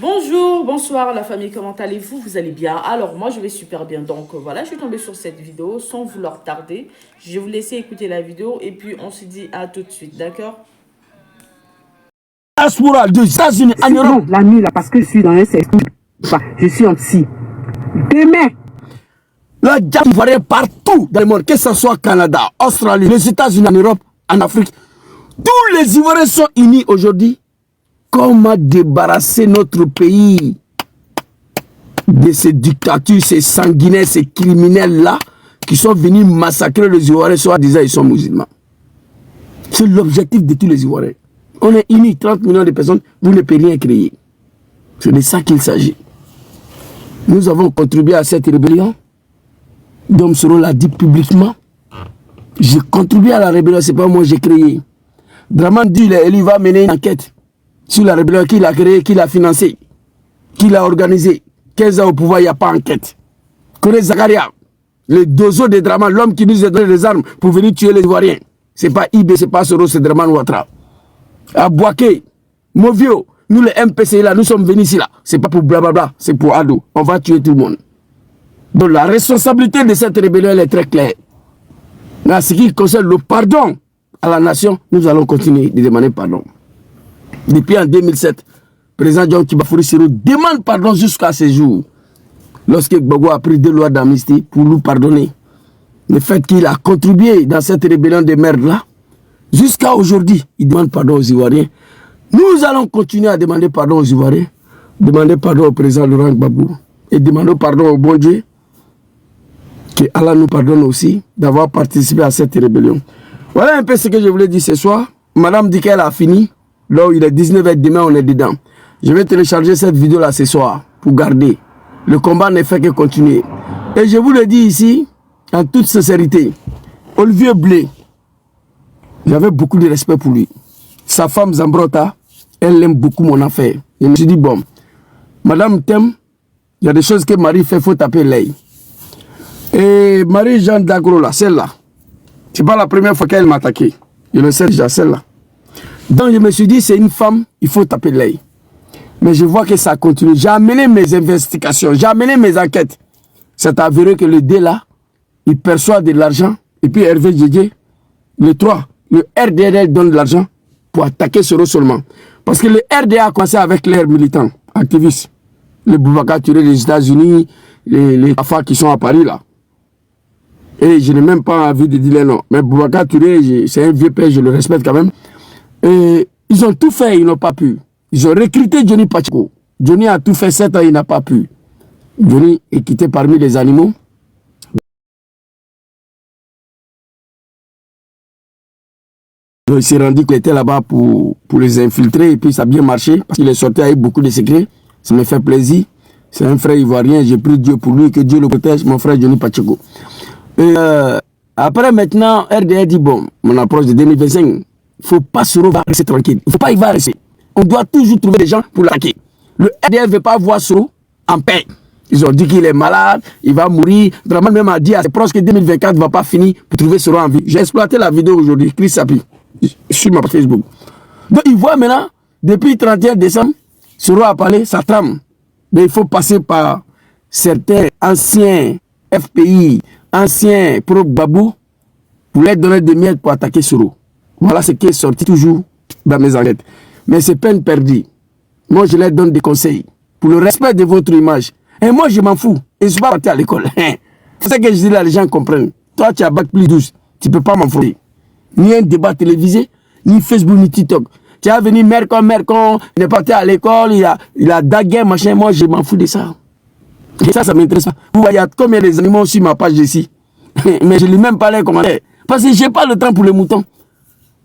Bonjour, bonsoir la famille, comment allez-vous? Vous allez bien? Alors moi je vais super bien, donc voilà, je suis tombée sur cette vidéo sans vouloir tarder. Je vais vous laisser écouter la vidéo et puis on se dit à tout de suite, d'accord? Diaspora des États-Unis en Europe. La nuit là, parce que je suis dans un cercle, je suis en psy. Demain, La diaspora partout dans le monde, que ce soit Canada, Australie, les États-Unis, en Europe, en Afrique, tous les Ivoiriens sont unis aujourd'hui. Comment débarrasser notre pays de ces dictatures, ces sanguinaires, ces criminels-là qui sont venus massacrer les Ivoiriens, soit disant ils sont musulmans. C'est l'objectif de tous les Ivoiriens. On est unis, 30 millions de personnes, vous ne pouvez rien créer. C'est de ça qu'il s'agit. Nous avons contribué à cette rébellion. Dom Soro l'a dit publiquement. J'ai contribué à la rébellion, c'est pas moi j'ai créé. Draman dit il va mener une enquête sur la rébellion qu'il a créée, qu'il a financée, qu'il a organisée. 15 ans au pouvoir, il n'y a pas d'enquête. Connaît Zakaria, le dozo de Draman, l'homme qui nous a donné les armes pour venir tuer les Ivoiriens. C'est pas IB, c'est pas Soro, c'est Draman Ouattara. À Boaké, Movio, nous les MPC là, nous sommes venus ici là. C'est pas pour blablabla, c'est pour Ado. On va tuer tout le monde. Donc la responsabilité de cette rébellion elle est très claire. En ce qui concerne le pardon à la nation, nous allons continuer de demander pardon. Depuis en 2007, le président John Kibafouri Siro demande pardon jusqu'à ce jour. Lorsque Gbagbo a pris 2 lois d'amnistie pour nous pardonner. Le fait qu'il a contribué dans cette rébellion de merde là, jusqu'à aujourd'hui, il demande pardon aux Ivoiriens. Nous allons continuer à demander pardon aux Ivoiriens, demander pardon au président Laurent Gbagbo et demander pardon au bon Dieu, que Allah nous pardonne aussi d'avoir participé à cette rébellion. Voilà un peu ce que je voulais dire ce soir. Madame dit qu'elle a fini. Là où il est 19h, demain on est dedans. Je vais télécharger cette vidéo là ce soir pour garder. Le combat ne fait que continuer. Et je vous le dis ici, en toute sincérité, Olivier Blé, j'avais beaucoup de respect pour lui. Sa femme Zambrota, elle aime beaucoup mon affaire. Je me suis dit, bon, madame t'aime, il y a des choses que Marie fait, il faut taper l'œil. Et Marie-Jeanne Dagro là, celle-là, c'est pas la première fois qu'elle m'a attaqué. Je le sais déjà, celle-là. Donc je me suis dit, c'est une femme, il faut taper l'œil. Mais je vois que ça continue. J'ai amené mes investigations, j'ai amené mes enquêtes. C'est avéré que le D là, il perçoit de l'argent. Et puis Hervé Djedje, le 3, le RDR donne de l'argent pour attaquer Soro seulement. Parce que le RDA a commencé avec l'air militant, activiste. Les Boubacar Touré des États-Unis, les AFA qui sont à Paris là. Et je n'ai même pas envie de dire les noms. Mais Boubacar Touré, c'est un vieux père, je le respecte quand même. Et ils ont tout fait, ils n'ont pas pu. Ils ont recruté Johnny Pacheco. Johnny a tout fait 7 ans, il n'a pas pu. Johnny est quitté parmi les animaux. Il s'est rendu qu'il était là-bas pour les infiltrer et puis ça a bien marché parce qu'il est sorti avec beaucoup de secrets. Ça me fait plaisir. C'est un frère ivoirien, j'ai pris Dieu pour lui, que Dieu le protège, mon frère Johnny Pacheco. Et après maintenant, RDR dit bon, mon approche de 2025, il ne faut pas se rester tranquille. Il ne faut pas y va rester. On doit toujours trouver des gens pour l'attaquer. Le RDR ne veut pas voir Soro en paix. Ils ont dit qu'il est malade, il va mourir. Draman même a dit à ses proches que 2024 ne va pas finir pour trouver Soro en vie. J'ai exploité la vidéo aujourd'hui, Chris Sapi, sur ma Facebook. Donc il voit maintenant, depuis le 31 décembre, Soro a parlé, ça trame. Mais il faut passer par certains anciens FPI, anciens pro-Babou, pour leur donner des miettes pour attaquer Soro. Voilà ce qui est sorti toujours dans mes enquêtes. Mais c'est peine perdue. Moi, je leur donne des conseils pour le respect de votre image. Et moi, je m'en fous. Et je ne suis pas parti à l'école. C'est ça que je dis là, les gens comprennent. Toi, tu as bac plus 12. Tu ne peux pas m'enfouler. Ni un débat télévisé, ni Facebook, ni TikTok. Tu as venu Mercon, il est parti à l'école, il a dagué, machin. Moi, je m'en fous de ça. Et ça m'intéresse pas. Vous voyez, il y a combien des animaux sur ma page ici. Mais je ne lis même pas les commentaires. Parce que je n'ai pas le temps pour les moutons.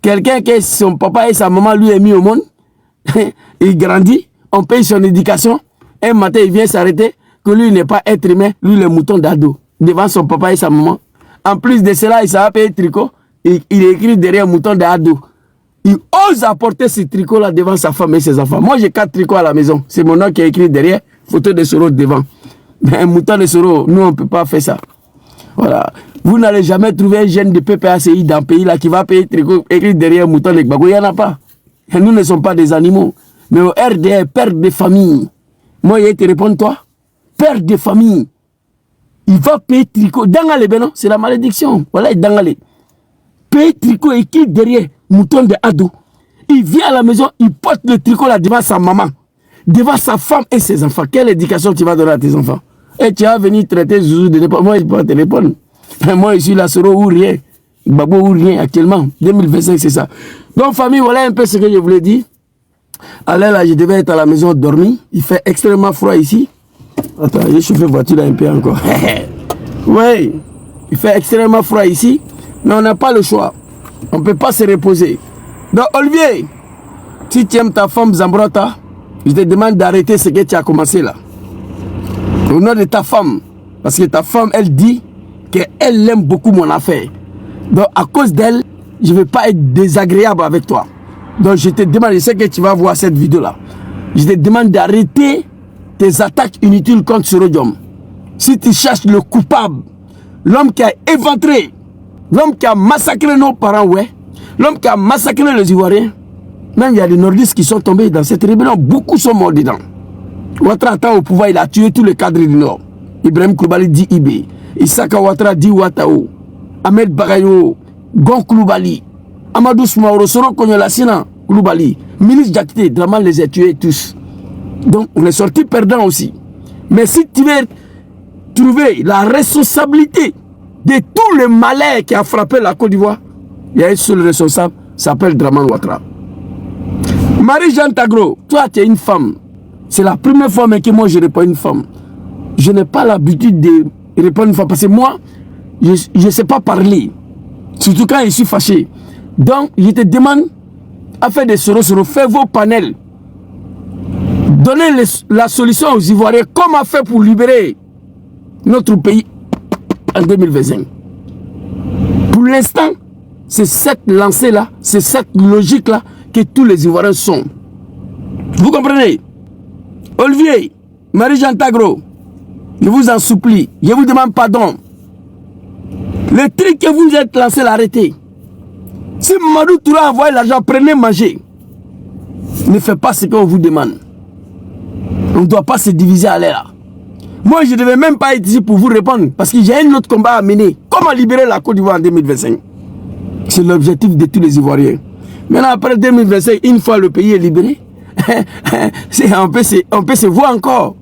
Quelqu'un que son papa et sa maman lui est mis au monde, il grandit, on paye son éducation. Un matin, il vient s'arrêter, que lui n'est pas être humain, lui le mouton d'ado, devant son papa et sa maman. En plus de cela, il s'est payé tricot, il écrit derrière mouton d'ado. Il ose apporter ce tricot-là devant sa femme et ses enfants. Moi, j'ai 4 tricots à la maison. C'est mon nom qui a écrit derrière, photo de Soro devant. Mais un mouton de Soro, nous, on ne peut pas faire ça. Voilà. Vous n'allez jamais trouver un jeune de PPACI dans le pays là qui va payer tricot écrit derrière Mouton de Gbagbo. Il n'y en a pas. Et nous ne sommes pas des animaux. Mais au RDR, père de famille. Moi, il te répondre toi. Père de famille. Il va payer tricot. Dangale, ben non, c'est la malédiction. Voilà, Dangale. Payer tricot écrit derrière Mouton de Ado. Il vient à la maison, il porte le tricot là devant sa maman, devant sa femme et ses enfants. Quelle éducation tu vas donner à tes enfants? Et tu vas venir traiter Zouzou de n'importe. Moi, je ne peux pas te répondre. Moi, je suis la Soro ou rien. Gbagbo ou rien actuellement. 2025, c'est ça. Donc, famille, voilà un peu ce que je voulais dire. Alors là, je devais être à la maison dormir. Il fait extrêmement froid ici. Attends, j'ai chauffé la voiture là un peu encore. Oui, il fait extrêmement froid ici. Mais on n'a pas le choix. On ne peut pas se reposer. Donc, Olivier, si tu aimes ta femme Zambrota, je te demande d'arrêter ce que tu as commencé là. Au nom de ta femme. Parce que ta femme, elle dit qu'elle aime beaucoup mon affaire. Donc, à cause d'elle, je ne vais pas être désagréable avec toi. Donc, je te demande, je sais que tu vas voir cette vidéo-là. Je te demande d'arrêter tes attaques inutiles contre ce Rodium. Si tu cherches le coupable, l'homme qui a éventré, l'homme qui a massacré nos parents, ouais, l'homme qui a massacré les Ivoiriens, même il y a des nordistes qui sont tombés dans cette rébellion, beaucoup sont morts dedans. Ouattara attend au pouvoir, il a tué tous les cadres du Nord. Ibrahim Koulibaly dit Ibé, Issaka Ouattara dit Ouattao, Ahmed Bagayo, Gon Koulibaly, Amadou Soumaoro, Soro Konyolasina Koulibaly, ministre Diakité, Draman les a tués tous. Donc on est sorti perdant aussi. Mais si tu veux trouver la responsabilité de tout le malheur qui a frappé la Côte d'Ivoire, il y a un seul responsable, s'appelle Draman Ouattara. Marie-Jeanne Tagro, toi tu es une femme. C'est la première fois que moi je réponds à une femme. Je n'ai pas l'habitude de répondre à une femme parce que moi, je ne sais pas parler. Surtout quand je suis fâché. Donc, je te demande à faire des soros, faites vos panels. Donnez la solution aux Ivoiriens. Comment faire pour libérer notre pays en 2025? Pour l'instant, c'est cette lancée-là, c'est cette logique-là que tous les Ivoiriens sont. Vous comprenez? Olivier, Marie-Jeanne Tagro, je vous en supplie, je vous demande pardon. Le truc que vous êtes lancé, l'arrêtez. Si Mamadou Touré a envoyé l'argent, prenez manger. Ne faites pas ce qu'on vous demande. On ne doit pas se diviser à l'air. Moi, je ne devais même pas être ici pour vous répondre parce que j'ai un autre combat à mener. Comment libérer la Côte d'Ivoire en 2025? C'est l'objectif de tous les Ivoiriens. Maintenant, après 2025, une fois le pays est libéré, on peut se voir encore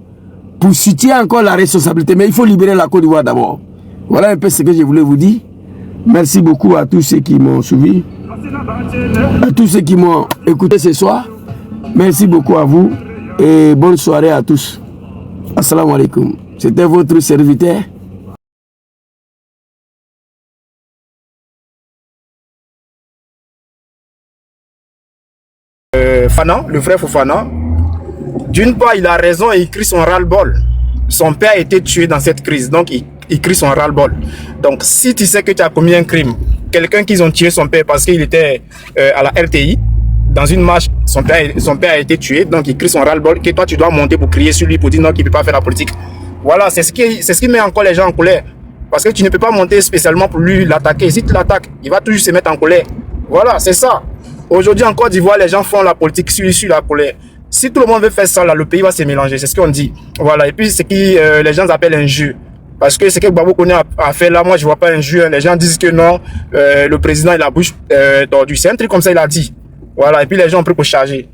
pour situer encore la responsabilité. Mais il faut libérer la Côte d'Ivoire d'abord. Voilà un peu ce que je voulais vous dire. Merci beaucoup à tous ceux qui m'ont suivi, à tous ceux qui m'ont écouté ce soir. Merci beaucoup à vous et bonne soirée à tous. Assalamu alaikum. C'était votre serviteur. Fana, le frère Fofana, d'une part, il a raison et il crie son ras-le-bol. Son père a été tué dans cette crise, donc il crie son ras-le-bol. Donc, si tu sais que tu as commis un crime, quelqu'un qui ont tué son père parce qu'il était à la RTI, dans une marche, son père a été tué, donc il crie son ras-le-bol, que toi tu dois monter pour crier sur lui, pour dire non, qu'il ne peut pas faire la politique. Voilà, c'est ce qui met encore les gens en colère. Parce que tu ne peux pas monter spécialement pour lui l'attaquer. Si tu l'attaques, il va toujours se mettre en colère. Voilà, c'est ça. Aujourd'hui, en Côte d'Ivoire, les gens font la politique sur la colère. Si tout le monde veut faire ça, là, le pays va se mélanger. C'est ce qu'on dit. Voilà. Et puis, c'est que les gens appellent un jeu. Parce que ce que Gbagbo Koné a fait là, moi, je vois pas un jeu. Les gens disent que non, le président, il a la bouche tordue. C'est un truc comme ça, il a dit. Voilà. Et puis, les gens ont pris pour charger.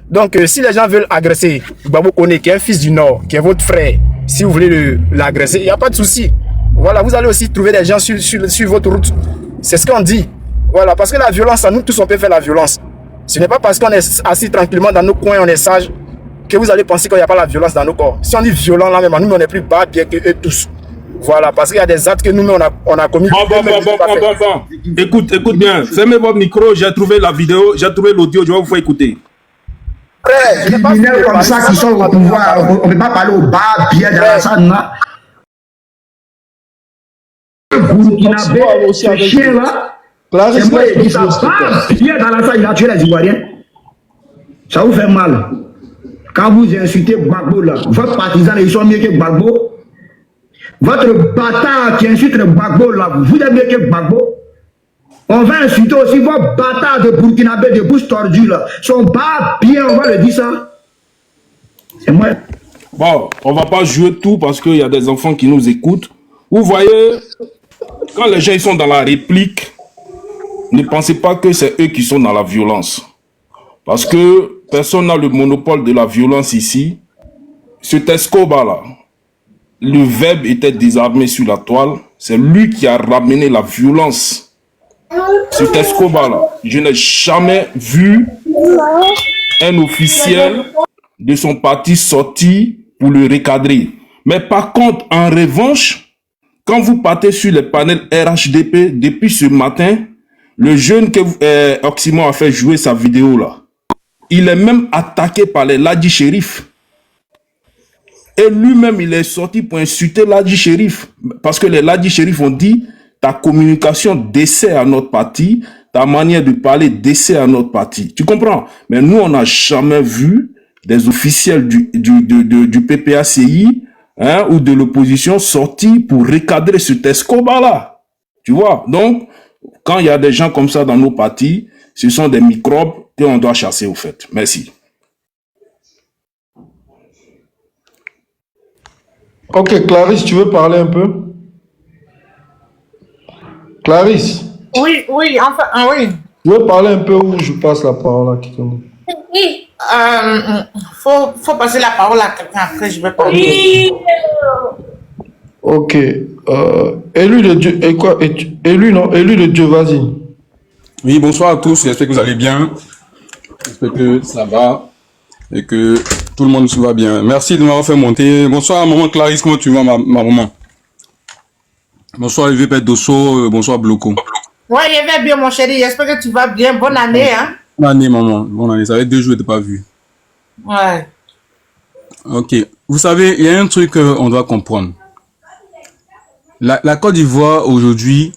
Donc, si les gens veulent agresser Gbagbo Koné, qui est un fils du Nord, qui est votre frère, si vous voulez l'agresser, il n'y a pas de souci. Voilà. Vous allez aussi trouver des gens sur votre route. C'est ce qu'on dit. Voilà, parce que la violence, nous tous on peut faire la violence. Ce n'est pas parce qu'on est assis tranquillement dans nos coins, on est sage, que vous allez penser qu'il n'y a pas la violence dans nos corps. Si on dit violent là même, nous on est plus bas bien que eux tous. Voilà, parce qu'il y a des actes que nous on a commis. Bon. Écoute bien. Fermez votre micro, j'ai trouvé la vidéo, j'ai trouvé l'audio, je vais vous faire écouter. Frère, je n'ai pas fait comme ça qui sont au pouvoir, on ne peut pas parler au bas, bien dans la salle. Burkinabé, ce chien là. C'est moi qui ça il est dans la salle, il a tué les Ivoiriens. Ça vous fait mal. Quand vous insultez Gbagbo là, votre partisan, ils sont mieux que Gbagbo. Votre bâtard qui insulte le Gbagbo, là, vous avez bien que Gbagbo. On va insulter aussi vos bâtards de Burkinabé, de bouche tordue, là. Ils sont pas bien, on va le dire ça. C'est moi. Bon, on va pas jouer tout parce qu'il y a des enfants qui nous écoutent. Vous voyez, quand les gens ils sont dans la réplique, ne pensez pas que c'est eux qui sont dans la violence. Parce que personne n'a le monopole de la violence ici. Cet Escobar-là, le verbe était désarmé sur la toile. C'est lui qui a ramené la violence. Cet Escobar-là, je n'ai jamais vu un officiel de son parti sorti pour le recadrer. Mais par contre, en revanche, quand vous partez sur les panels RHDP, depuis ce matin, le jeune que Oxymore a fait jouer sa vidéo là, il est même attaqué par les Ladji Shérif. Et lui-même, il est sorti pour insulter Ladji Shérif. Parce que les Ladji Shérif ont dit, ta communication dessert à notre parti, ta manière de parler dessert à notre parti. Tu comprends? Mais nous, on n'a jamais vu des officiels du PPACI ou de l'opposition sortis pour recadrer ce Escobar-là. Tu vois? Donc, quand il y a des gens comme ça dans nos partis, ce sont des microbes qu'on doit chasser au fait. Merci. Ok, Clarisse, tu veux parler un peu? Clarisse, Oui, enfin, oui. tu veux parler un peu ou je passe la parole à quelqu'un? Oui, faut passer la parole à quelqu'un après, je vais parler. Ok. Élu de Dieu, et quoi? Élu, non? Élu de Dieu, vas-y. Oui, bonsoir à tous, j'espère que vous allez bien. J'espère que ça va et que tout le monde va bien. Merci de m'avoir fait monter. Bonsoir, maman Clarisse, comment tu vas, ma maman? Bonsoir, EVP Dosso, bonsoir, Bloco. Ouais, je vais bien, mon chéri, j'espère que tu vas bien. Bonne année, hein? Bonne année, maman. Bonne année. Ça fait 2 jours que je t'ai pas vu. Ouais. Ok. Vous savez, il y a un truc qu'on doit comprendre. La Côte d'Ivoire, aujourd'hui,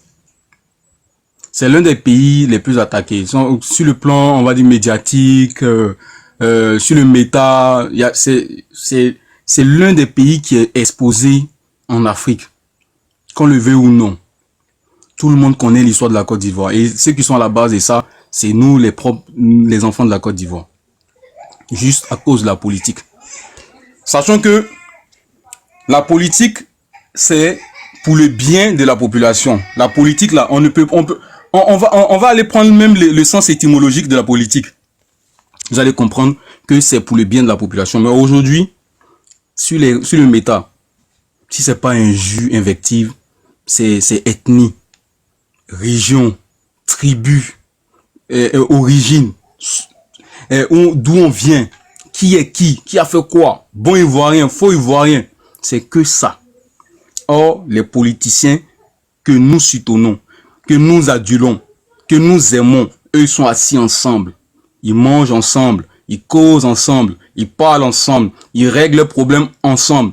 c'est l'un des pays les plus attaqués. Sur le plan, on va dire, médiatique, sur le méta, c'est l'un des pays qui est exposé en Afrique. Qu'on le veuille ou non. Tout le monde connaît l'histoire de la Côte d'Ivoire. Et ceux qui sont à la base de ça, c'est nous, les enfants de la Côte d'Ivoire. Juste à cause de la politique. Sachant que la politique, c'est pour le bien de la population. La politique, là, on va aller prendre même le sens étymologique de la politique. Vous allez comprendre que c'est pour le bien de la population. Mais aujourd'hui, sur le méta, si c'est pas invective, c'est ethnie, région, tribu, origine, d'où on vient, qui est qui a fait quoi, bon ivoirien, faux ivoirien, c'est que ça. Or, les politiciens que nous soutenons, que nous adulons, que nous aimons, eux sont assis ensemble, ils mangent ensemble, ils causent ensemble, ils parlent ensemble, ils règlent leurs problèmes ensemble.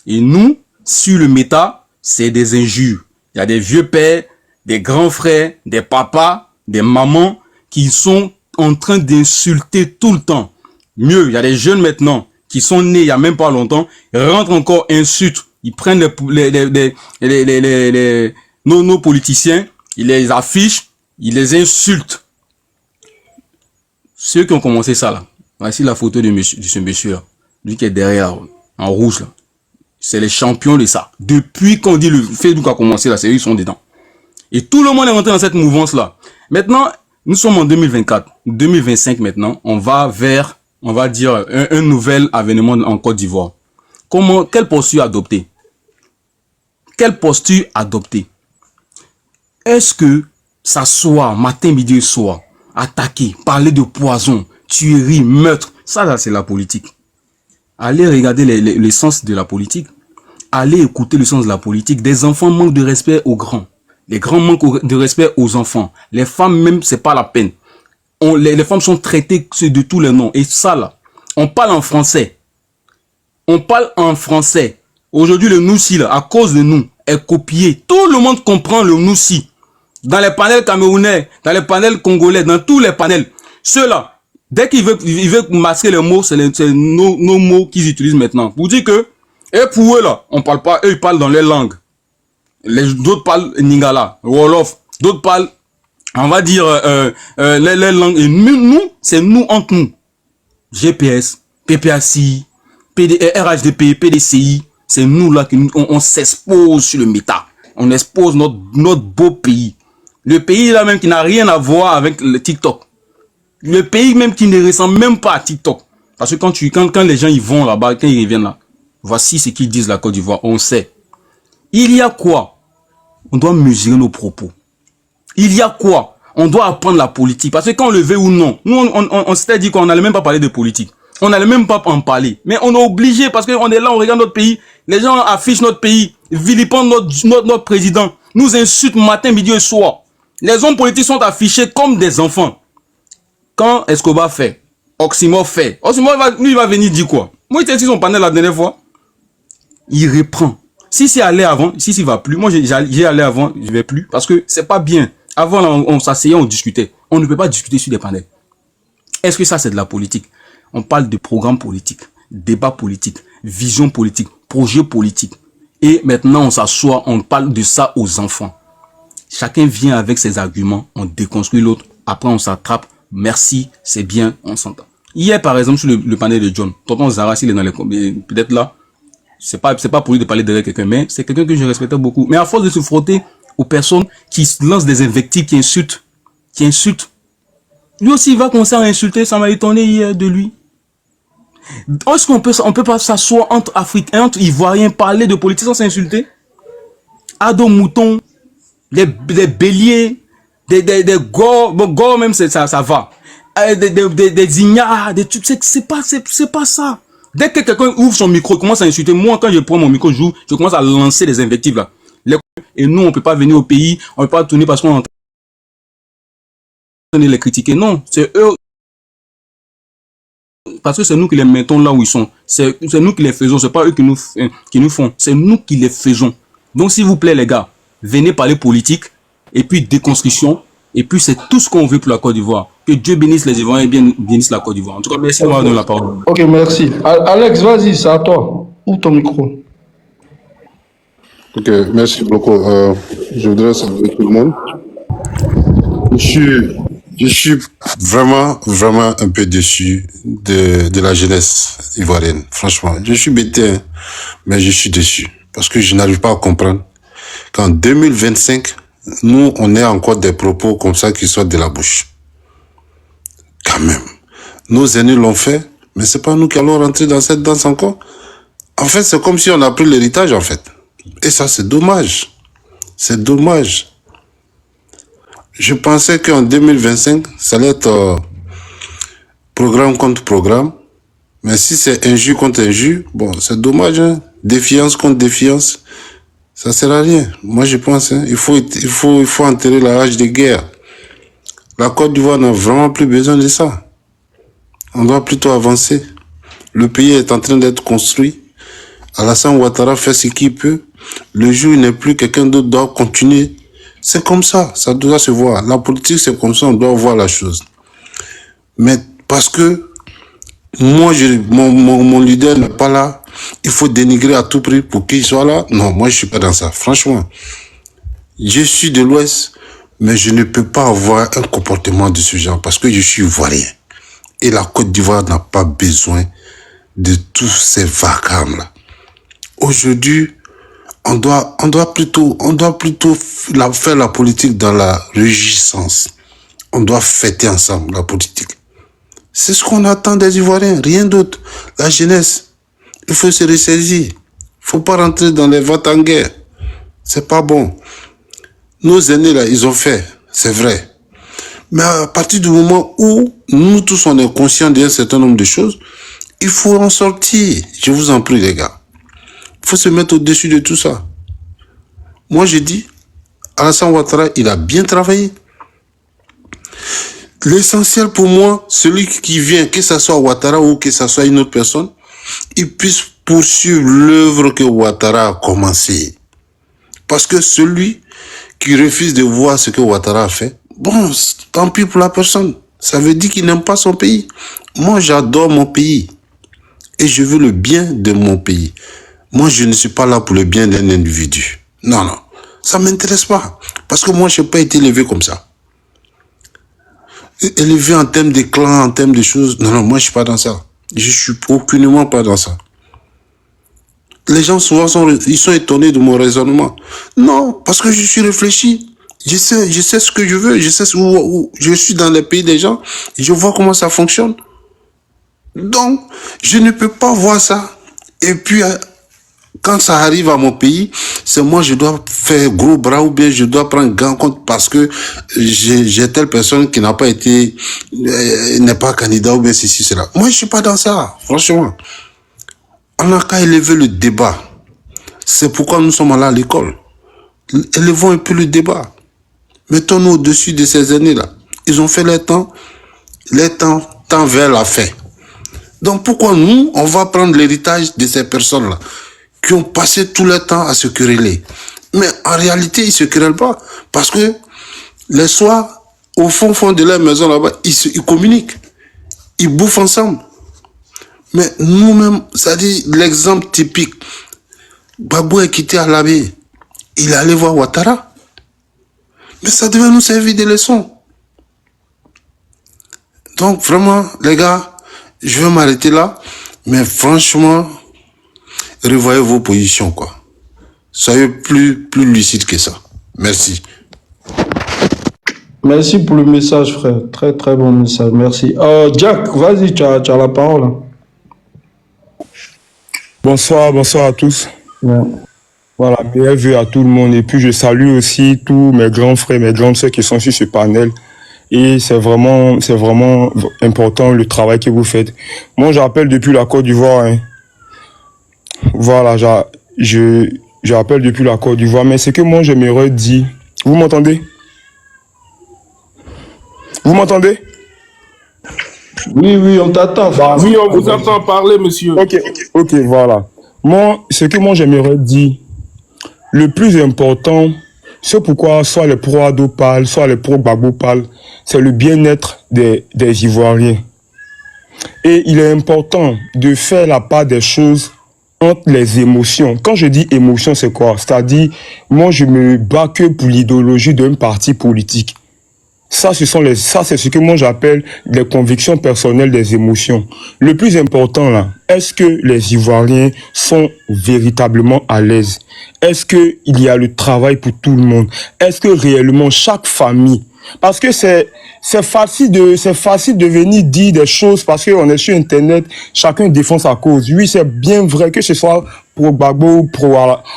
Et nous, sur le méta, c'est des injures. Il y a des vieux pères, des grands frères, des papas, des mamans qui sont en train d'insulter tout le temps. Mieux, il y a des jeunes maintenant qui sont nés il y a même pas longtemps, rentrent encore, insultent. Ils prennent nos politiciens, ils les affichent, ils les insultent. Ceux qui ont commencé ça là, voici la photo de ce monsieur là, lui qui est derrière, en rouge là. C'est les champions de ça. Depuis qu'on dit le Facebook a commencé là, c'est eux qui sont dedans. Et tout le monde est rentré dans cette mouvance là. Maintenant, nous sommes en 2024, 2025 maintenant, on va vers, on va dire, un nouvel avènement en Côte d'Ivoire. Quelle posture adopter? Quelle posture adopter? Est-ce que s'asseoir matin, midi et soir, attaquer, parler de poison, tuerie, meurtre, ça là c'est la politique. Allez regarder le sens de la politique. Allez écouter le sens de la politique. Des enfants manquent de respect aux grands. Les grands manquent de respect aux enfants. Les femmes même, c'est pas la peine. Les femmes sont traitées de tous les noms. Et ça là, on parle en français. On parle en français. Aujourd'hui, le Noussi là, à cause de nous, est copié. Tout le monde comprend le Noussi. Dans les panels camerounais, dans les panels congolais, dans tous les panels. Ceux-là, dès qu'ils veulent masquer les mots, c'est nos mots qu'ils utilisent maintenant. Pour dire que Et pour eux, là, on parle pas, eux, ils parlent dans les langues. D'autres parlent Lingala, Wolof, d'autres parlent, on va dire, les langues. Et nous, c'est nous entre nous. GPS, PPACI, RHDP, PDCI, c'est nous là on s'expose sur le méta. On expose notre beau pays. Le pays là même qui n'a rien à voir avec le TikTok. Le pays même qui ne ressemble même pas à TikTok. Parce que quand les gens ils vont là-bas, quand ils reviennent là, voici ce qu'ils disent la Côte d'Ivoire. On sait. Il y a quoi? On doit mesurer nos propos. Il y a quoi? On doit apprendre la politique. Parce que quand on le veut ou non, nous on s'était dit qu'on n'allait même pas parler de politique. On n'allait même pas en parler. Mais on est obligé parce qu'on est là, on regarde notre pays. Les gens affichent notre pays, vilipendent notre président, nous insultent matin, midi et soir. Les hommes politiques sont affichés comme des enfants. Quand Escobar fait, Oxymore fait, Oxymore lui il va venir dire quoi? Moi il était sur son panel la dernière fois. Il reprend. Si c'est allé avant, si il va plus, moi j'ai allé avant, je vais plus parce que c'est pas bien. Avant là, on s'asseyait, on discutait. On ne peut pas discuter sur des panels. Est-ce que ça c'est de la politique? On parle de programme politique, débat politique, vision politique, projet politique. Et maintenant, on s'assoit, on parle de ça aux enfants. Chacun vient avec ses arguments, on déconstruit l'autre. Après, on s'attrape. Merci, c'est bien, on s'entend. Hier, par exemple, sur le panel de John, tonton Zara, s'il est dans les... Peut-être là, c'est pas pour lui de parler derrière quelqu'un, mais c'est quelqu'un que je respectais beaucoup. Mais à force de se frotter aux personnes qui lancent des invectives, qui insultent, lui aussi, il va commencer à insulter, ça m'a étonné hier de lui. Est-ce qu'on peut pas s'asseoir entre Africains, entre Ivoiriens, parler de politique sans s'insulter? Ado mouton, des béliers, des gors même ça va. Des ignares, des trucs, c'est pas ça. Dès que quelqu'un ouvre son micro, commence à insulter, moi quand je prends mon micro, je commence à lancer des invectives là. Et nous, on peut pas venir au pays, on peut pas tourner parce qu'on est en train de les critiquer. Non, c'est eux. Parce que c'est nous qui les mettons là où ils sont. C'est nous qui les faisons. C'est pas eux qui nous font. C'est nous qui les faisons. Donc, s'il vous plaît, les gars, venez parler politique et puis déconstruction. Et puis, c'est tout ce qu'on veut pour la Côte d'Ivoire. Que Dieu bénisse les Ivoiriens et bénisse la Côte d'Ivoire. En tout cas, merci de m'avoir donné la parole. Ok, merci. Alex, vas-y, c'est à toi. Ouvre ton micro. Ok, merci beaucoup. Je voudrais saluer tout le monde. Je suis vraiment un peu déçu de la jeunesse ivoirienne. Franchement, je suis bêté, hein, mais je suis déçu. Parce que je n'arrive pas à comprendre qu'en 2025, nous, on ait encore des propos comme ça qui sortent de la bouche. Quand même. Nos aînés l'ont fait, mais c'est pas nous qui allons rentrer dans cette danse encore. En fait, c'est comme si on a pris l'héritage, en fait. Et ça, c'est dommage. C'est dommage. Je pensais qu'en 2025, ça allait être programme contre programme. Mais si c'est injure contre injure, bon, c'est dommage. Hein? Défiance contre défiance, ça sert à rien. Moi, je pense, hein, il faut enterrer la rage de guerre. La Côte d'Ivoire n'a vraiment plus besoin de ça. On doit plutôt avancer. Le pays est en train d'être construit. Alassane Ouattara fait ce qu'il peut. Le jour où il n'est plus, quelqu'un d'autre doit continuer. C'est comme ça doit se voir. La politique, c'est comme ça, on doit voir la chose. Mais parce que moi, mon leader n'est pas là, il faut dénigrer à tout prix pour qu'il soit là. Non, moi, je suis pas dans ça. Franchement, je suis de l'Ouest, mais je ne peux pas avoir un comportement de ce genre parce que je suis ivoirien. Et la Côte d'Ivoire n'a pas besoin de tous ces vacarmes-là. Aujourd'hui, on doit plutôt faire la politique dans la réjouissance. On doit fêter ensemble la politique. C'est ce qu'on attend des Ivoiriens, rien d'autre. La jeunesse, il faut se ressaisir. Il faut pas rentrer dans les ventes en guerre. C'est pas bon. Nos aînés là, ils ont fait, c'est vrai. Mais à partir du moment où nous tous on est conscients d'un certain nombre de choses, il faut en sortir. Je vous en prie les gars. Il faut se mettre au-dessus de tout ça. Moi, je dis, Alassane Ouattara, il a bien travaillé. L'essentiel pour moi, celui qui vient, que ce soit Ouattara ou que ce soit une autre personne, il puisse poursuivre l'œuvre que Ouattara a commencé. Parce que celui qui refuse de voir ce que Ouattara a fait, bon, tant pis pour la personne. Ça veut dire qu'il n'aime pas son pays. Moi, j'adore mon pays. Et je veux le bien de mon pays. Moi, je ne suis pas là pour le bien d'un individu. Non, non. Ça ne m'intéresse pas. Parce que moi, je n'ai pas été élevé comme ça. Élevé en termes de clans, en termes de choses. Non, non, moi, je ne suis pas dans ça. Je ne suis aucunement pas dans ça. Les gens, souvent, ils sont étonnés de mon raisonnement. Non, parce que je suis réfléchi. Je sais ce que je veux. Je sais où je suis dans les pays des gens. Je vois comment ça fonctionne. Donc, je ne peux pas voir ça. Et puis, quand ça arrive à mon pays, c'est moi, je dois faire gros bras ou bien je dois prendre grand compte parce que j'ai telle personne qui n'a pas été, n'est pas candidat ou bien ceci, cela. Moi, je suis pas dans ça, franchement. On n'a qu'à élever le débat. C'est pourquoi nous sommes là à l'école. Élevons un peu le débat. Mettons-nous au-dessus de ces années-là. Ils ont fait leur temps tend vers la fin. Donc pourquoi nous, on va prendre l'héritage de ces personnes-là qui ont passé tout leur temps à se quereller. Mais en réalité, ils ne se querellent pas. Parce que les soirs, au fond de leur maison là-bas, ils communiquent. Ils bouffent ensemble. Mais nous-mêmes, c'est-à-dire l'exemple typique, Gbagbo est quitté à l'abbé. Il est allé voir Ouattara. Mais ça devait nous servir de leçon. Donc vraiment, les gars, je vais m'arrêter là. Mais franchement, revoyez vos positions, quoi. Soyez plus lucide que ça. Merci. Merci pour le message, frère. Très, très bon message. Merci. Jack, vas-y, tu as la parole. Bonsoir à tous. Ouais. Voilà, meilleurs vœux à tout le monde. Et puis, je salue aussi tous mes grands frères, mes grandes sœurs qui sont sur ce panel. Et c'est vraiment important le travail que vous faites. Moi, j'appelle depuis la Côte d'Ivoire. Hein. Voilà, j'appelle depuis la Côte d'Ivoire. Mais ce que moi, j'aimerais dire... Vous m'entendez? Vous m'entendez? Oui, on t'attend. Oui, on vous entend parler, monsieur. Ok, voilà. Moi, ce que moi, j'aimerais dire, le plus important, c'est pourquoi soit les pro-Ado parlent, soit les pro-Gbagbo parlent, c'est le bien-être des Ivoiriens. Et il est important de faire la part des choses entre les émotions. Quand je dis émotion, c'est quoi? C'est-à-dire, moi, je me bats que pour l'idéologie d'un parti politique. Ça, c'est ce que moi j'appelle les convictions personnelles des émotions. Le plus important là, est-ce que les Ivoiriens sont véritablement à l'aise? Est-ce que il y a le travail pour tout le monde? Est-ce que réellement chaque famille? Parce que c'est facile de venir dire des choses parce qu'on est sur Internet, chacun défend sa cause. Oui, c'est bien vrai que ce soit pro Gbagbo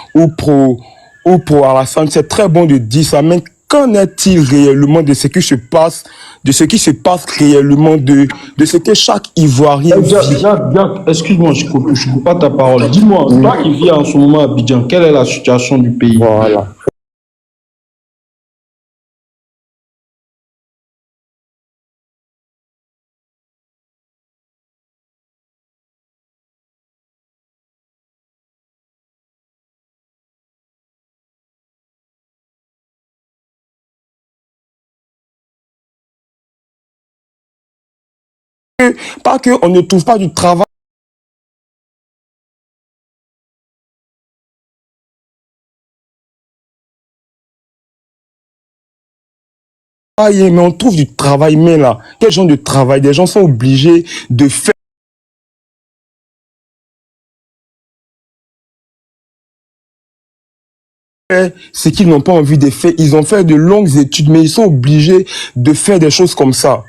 ou pro Alassane, c'est très bon de dire ça, mais qu'en est-il réellement de ce qui se passe, réellement, de ce que chaque Ivoirien vit? Jacques, excuse-moi, je coupe pas ta parole. Dis-moi, toi qui vis en ce moment à Abidjan, quelle est la situation du pays? Voilà. Pas qu'on ne trouve pas du travail. Mais on trouve du travail, mais là, quel genre de travail? Des gens sont obligés de faire ce qu'ils n'ont pas envie de faire. Ils ont fait de longues études, mais ils sont obligés de faire des choses comme ça.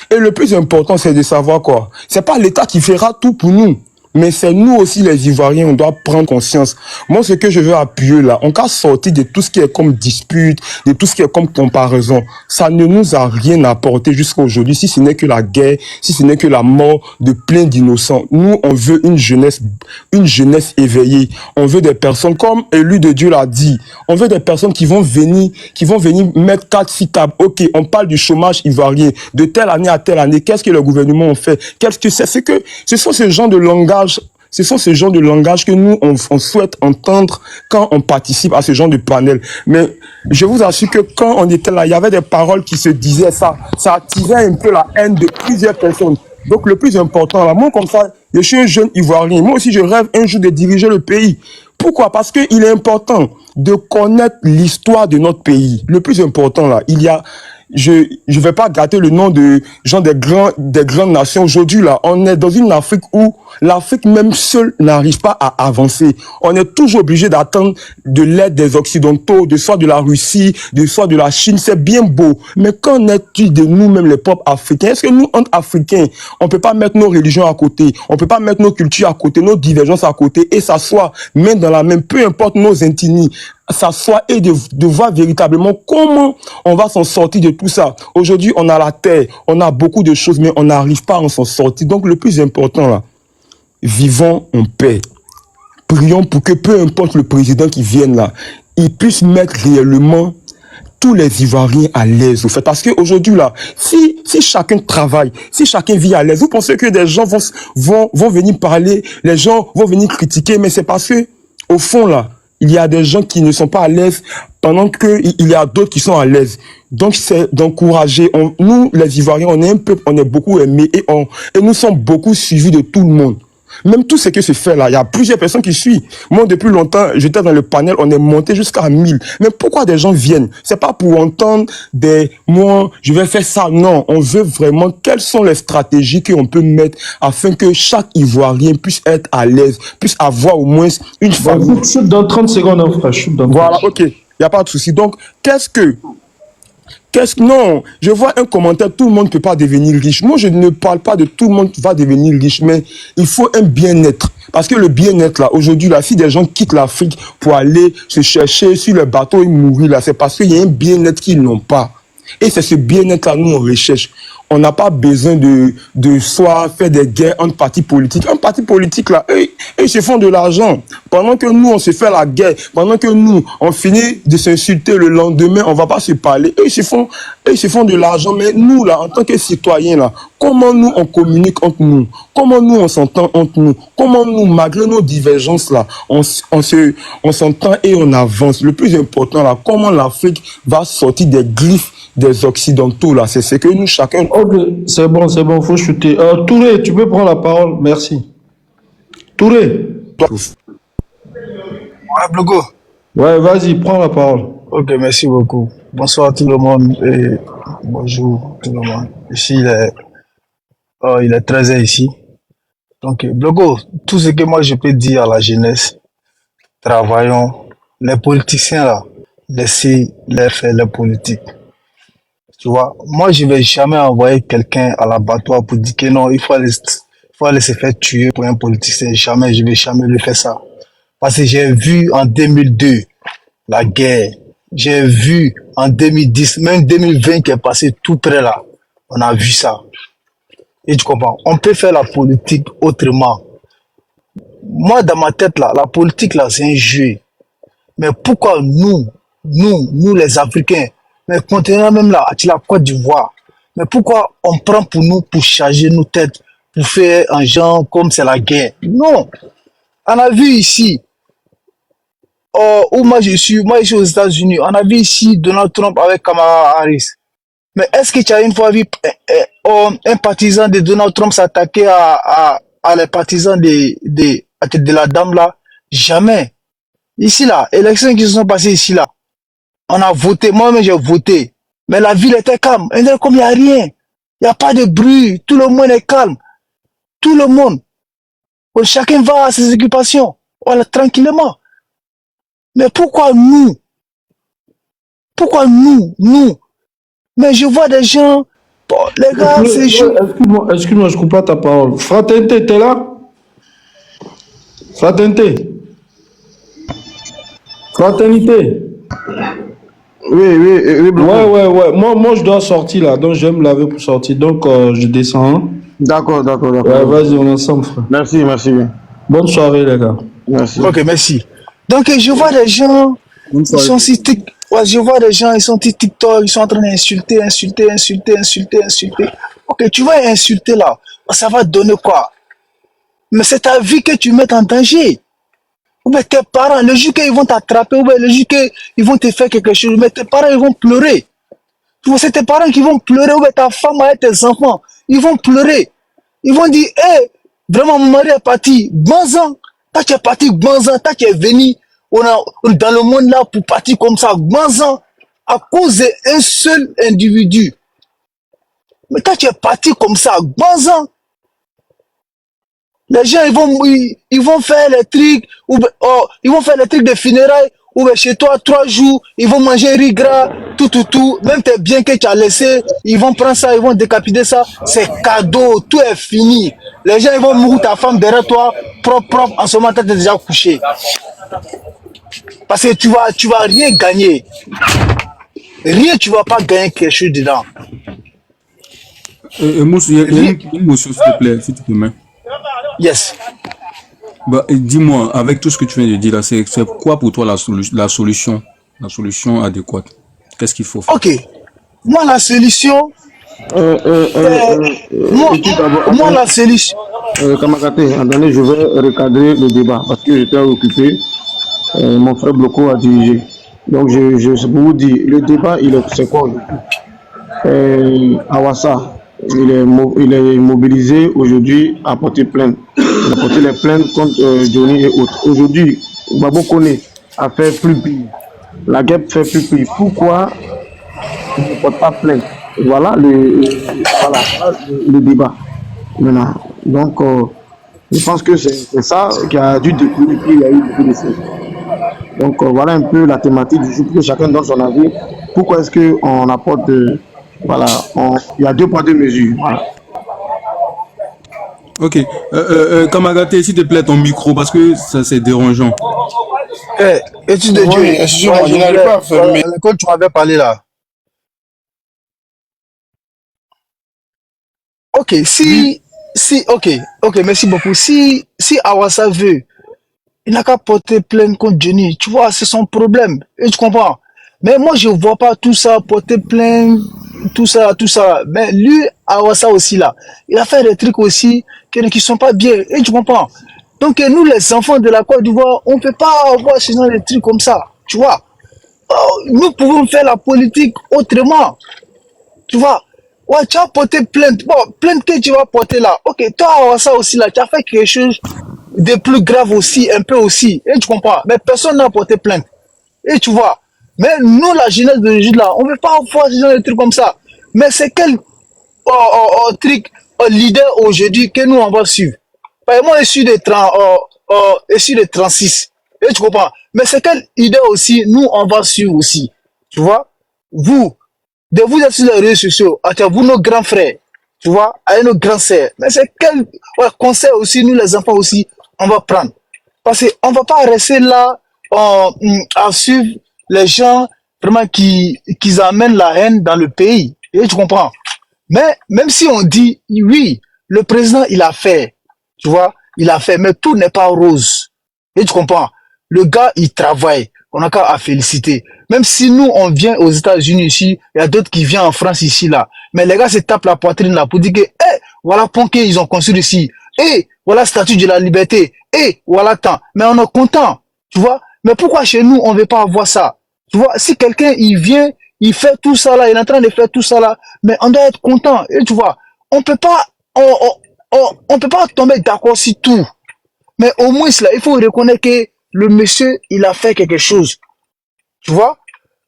Et le plus important, c'est de savoir quoi? C'est pas l'État qui fera tout pour nous. Mais c'est nous aussi, les Ivoiriens, on doit prendre conscience. Moi, ce que je veux appuyer là, on va sortir de tout ce qui est comme dispute, de tout ce qui est comme comparaison. Ça ne nous a rien apporté jusqu'à aujourd'hui, si ce n'est que la guerre, si ce n'est que la mort de plein d'innocents. Nous, on veut une jeunesse éveillée. On veut des personnes, comme Élu de Dieu l'a dit, on veut des personnes qui vont venir mettre 4-6 tables. Ok, on parle du chômage ivoirien, de telle année à telle année. Qu'est-ce que le gouvernement a fait? Qu'est-ce que c'est? Ce sont ce genre de langage. Ce sont ce genre de langage que nous, on souhaite entendre quand on participe à ce genre de panel. Mais je vous assure que quand on était là, il y avait des paroles qui se disaient ça. Ça attirait un peu la haine de plusieurs personnes. Donc le plus important, là, moi comme ça, je suis un jeune Ivoirien. Moi aussi, je rêve un jour de diriger le pays. Pourquoi? Parce qu'il est important de connaître l'histoire de notre pays. Le plus important, là, il y a... Je vais pas gâter le nom de gens des grandes nations. Aujourd'hui, là, on est dans une Afrique où l'Afrique même seule n'arrive pas à avancer. On est toujours obligé d'attendre de l'aide des Occidentaux, soit de la Russie, soit de la Chine. C'est bien beau. Mais qu'en est-il de nous-mêmes, les peuples africains? Est-ce que nous, entre Africains, on peut pas mettre nos religions à côté, on peut pas mettre nos cultures à côté, nos divergences à côté et s'asseoir main dans la main, peu importe nos ethnies, s'asseoir et de voir véritablement comment on va s'en sortir de tout ça. Aujourd'hui, on a la terre, on a beaucoup de choses, mais on n'arrive pas à s'en sortir. Donc, le plus important, là, vivons en paix. Prions pour que peu importe le président qui vienne là, il puisse mettre réellement tous les Ivoiriens à l'aise, au fait. Parce qu'aujourd'hui, là, si chacun travaille, si chacun vit à l'aise, vous pensez que des gens vont venir parler, les gens vont venir critiquer, mais c'est parce que, au fond, là, il y a des gens qui ne sont pas à l'aise pendant qu'il y a d'autres qui sont à l'aise. Donc, c'est d'encourager. Nous, les Ivoiriens, on est un peuple, on est beaucoup aimés et nous sommes beaucoup suivis de tout le monde. Même tout ce que se fait là, il y a plusieurs personnes qui suivent. Moi, depuis longtemps, j'étais dans le panel, on est monté jusqu'à 1000. Mais pourquoi des gens viennent? C'est pas pour entendre moi, je vais faire ça. Non, on veut vraiment quelles sont les stratégies qu'on peut mettre afin que chaque Ivoirien puisse être à l'aise, puisse avoir au moins une famille. Chute dans 30 secondes, hein, frère. Voilà, ok. Il n'y a pas de souci. Donc, non, je vois un commentaire, tout le monde ne peut pas devenir riche. Moi, je ne parle pas de tout le monde va devenir riche, mais il faut un bien-être. Parce que le bien-être, là, aujourd'hui, là, si des gens quittent l'Afrique pour aller se chercher sur le bateau et mourir, là, c'est parce qu'il y a un bien-être qu'ils n'ont pas. Et c'est ce bien-être-là, nous, on recherche. On n'a pas besoin de soit faire des guerres entre partis politiques. Un parti politique, là, eux, ils se font de l'argent. Pendant que nous, on se fait la guerre, pendant que nous, on finit de s'insulter le lendemain, on va pas se parler. Eux, ils se font de l'argent. Mais nous, là, en tant que citoyens, là, comment nous, on communique entre nous? Comment nous, on s'entend entre nous? Comment nous, malgré nos divergences, là, on s'entend et on avance? Le plus important, là, comment l'Afrique va sortir des griffes des Occidentaux, là? C'est ce que nous, chacun... Ok, c'est bon, faut chuter. Touré, tu peux prendre la parole, merci. Touré. Ouais, Blogo. Ouais, vas-y, prends la parole. Ok, merci beaucoup. Bonsoir tout le monde et bonjour tout le monde. Ici, il est 13h ici. Donc, Blogo, tout ce que moi je peux dire à la jeunesse, travaillons. Les politiciens là, laissez-les faire la politique. Tu vois, moi je vais jamais envoyer quelqu'un à l'abattoir pour dire que non, il faut aller se faire tuer pour un politicien. Jamais, je vais jamais le faire ça. Parce que j'ai vu en 2002 la guerre. J'ai vu en 2010, même 2020 qui est passé tout près là. On a vu ça. Et tu comprends? On peut faire la politique autrement. Moi, dans ma tête là, la politique là, c'est un jeu. Mais pourquoi nous les Africains, mais continuons même là, à la Côte d'Ivoire, mais pourquoi on prend pour nous pour charger nos têtes, pour faire un genre comme c'est la guerre? Non. On a vu ici, où moi je suis aux États-Unis, on a vu ici Donald Trump avec Kamala Harris. Mais est-ce que tu as une fois vu un partisan de Donald Trump s'attaquer à les partisans de la dame là? Jamais. Ici là, élections qui se sont passées ici là, on a voté, moi-même j'ai voté, mais la ville était calme, comme il n'y a rien, il n'y a pas de bruit, tout le monde est calme, tout le monde, chacun va à ses occupations, voilà, tranquillement. Mais pourquoi nous, mais je vois des gens, bon, les gars, c'est chaud. Excuse-moi, je coupe pas ta parole. Fraternité, t'es là? Fraternité. Oui. Ouais. Moi, je dois sortir là, donc je vais me laver pour sortir. Donc, je descends. Hein? D'accord. Ouais, vas-y, on est ensemble, frère. Merci. Bonne soirée, les gars. Merci. Ok, merci. Donc, je vois des gens, ils sont si je vois des gens, ils sont TikTok, ils sont en train d'insulter. Ok, tu vas insulter là, ça va te donner quoi? Mais c'est ta vie que tu mets en danger. Ou bien tes parents, le jour qu'ils vont t'attraper, ou bien le jour qu'ils vont te faire quelque chose, mais tes parents, ils vont pleurer. C'est tes parents qui vont pleurer, ou bien ta femme et tes enfants, ils vont pleurer. Ils vont dire, hé, vraiment, mon mari est parti. Gbanzan. Toi, tu es parti, Gbanzan. Toi, tu es venu dans le monde là pour partir comme ça. Gbanzan. À cause d'un seul individu. Mais toi, tu es parti comme ça. Gbanzan. Les gens, ils vont faire les trucs, ils vont faire les trucs de funérailles, ou chez toi, 3 jours, ils vont manger riz gras, tout. Même tes biens que tu as laissés, ils vont prendre ça, ils vont décapiter ça. C'est cadeau, tout est fini. Les gens, ils vont mourir ta femme derrière toi, propre, en ce moment, tu es déjà couché. Parce que tu vas rien gagner. Rien, tu vas pas gagner quelque chose dedans. Moussa, il y a une motion, s'il te plaît, si tu permets. Yes. Bah, dis-moi, avec tout ce que tu viens de dire là, c'est quoi pour toi la solution adéquate? Qu'est-ce qu'il faut faire? Ok. Moi, la solution. Moi, la solution. Kamakate, attendez, je vais recadrer le débat parce que j'étais occupé. Mon frère Bloco a dirigé. Donc, je peux vous dire, le débat, c'est quoi aujourd'hui? Awassa, il est mobilisé aujourd'hui à porter plainte. Il a porté les plaintes contre Johnny et autres. Aujourd'hui, Babo Kone a fait plus pire. La guêpe fait plus pire. Pourquoi il ne porte pas plainte? Voilà le débat. Maintenant, donc, je pense que c'est ça qui a dû découler, puis il y a eu beaucoup de choses. Donc, voilà un peu la thématique du jour, pour que chacun donne son avis. Pourquoi est-ce qu'on apporte, voilà, il y a 2 poids 2 mesures. Voilà. Ok. Kamagaté, s'il te plaît, ton micro, parce que ça c'est dérangeant. Étude de Dieu. Excusez-moi, je n'arrive pas à fermer. Quand tu m'avais parlé là. Ok, ok, merci beaucoup. Si Awassa veut, il n'a qu'à porter plainte contre Johnny. Tu vois, c'est son problème. Et tu comprends? Mais moi, je ne vois pas tout ça, porter plainte, tout ça. Mais lui, Awassa aussi là, il a fait des trucs aussi qui ne sont pas bien. Et tu comprends? Donc, nous, les enfants de la Côte d'Ivoire, on ne peut pas avoir ce genre de trucs comme ça. Tu vois? Nous pouvons faire la politique autrement. Tu vois? Ouais, tu as porté plainte. Bon, plainte que tu vas porter là. Ok, toi, ça aussi là, tu as fait quelque chose de plus grave aussi, un peu aussi. Et tu comprends? Mais personne n'a porté plainte. Et tu vois? Mais nous, la jeunesse de l'Égypte là, on ne veut pas avoir ce genre de trucs comme ça. Mais c'est quel truc, leader aujourd'hui que nous, on va suivre? Par exemple, moi, je suis de 36. Et tu comprends? Mais c'est quel leader aussi, nous, on va suivre aussi. Tu vois? Vous êtes sur les réseaux sociaux, vous nos grands frères, tu vois, avec nos grands sœurs. Mais c'est quel conseil aussi, nous les enfants aussi, on va prendre. Parce qu'on ne va pas rester là à suivre les gens vraiment qui amènent la haine dans le pays. Et tu comprends? Mais même si on dit, oui, le président, il a fait, tu vois, il a fait, mais tout n'est pas rose. Et tu comprends? Le gars, il travaille. On n'a qu'à féliciter. Même si nous, on vient aux États-Unis ici, il y a d'autres qui viennent en France ici, là. Mais les gars se tapent la poitrine là pour dire que, voilà pont qu'ils ont construit ici. Voilà statue de la liberté. Voilà tant. Mais on est content. Tu vois? Mais pourquoi chez nous, on ne veut pas avoir ça? Tu vois? Si quelqu'un, il vient, il fait tout ça là, il est en train de faire tout ça là, mais on doit être content. Et tu vois? On peut pas tomber d'accord sur tout. Mais au moins, là, il faut reconnaître que le monsieur, il a fait quelque chose. Tu vois?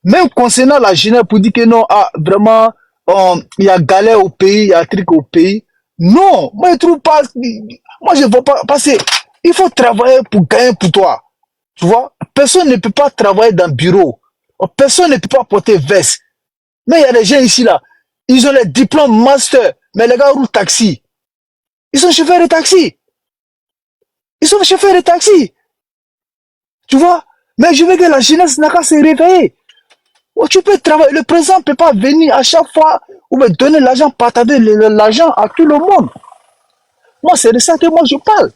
Même concernant la jeunesse pour dire que non, vraiment, il y a galère au pays, il y a truc au pays. Non, moi je trouve pas, moi je vois pas, parce que il faut travailler pour gagner pour toi. Tu vois? Personne ne peut pas travailler dans le bureau. Personne ne peut pas porter veste. Mais il y a des gens ici là, ils ont les diplômes master, mais les gars roulent taxi. Ils sont chauffeurs de taxi. Tu vois? Mais je veux que la jeunesse n'a qu'à se réveiller. Tu peux travailler. Le président ne peut pas venir à chaque fois ou me donner l'argent, partager l'argent à tout le monde. Moi, c'est de ça que moi je parle.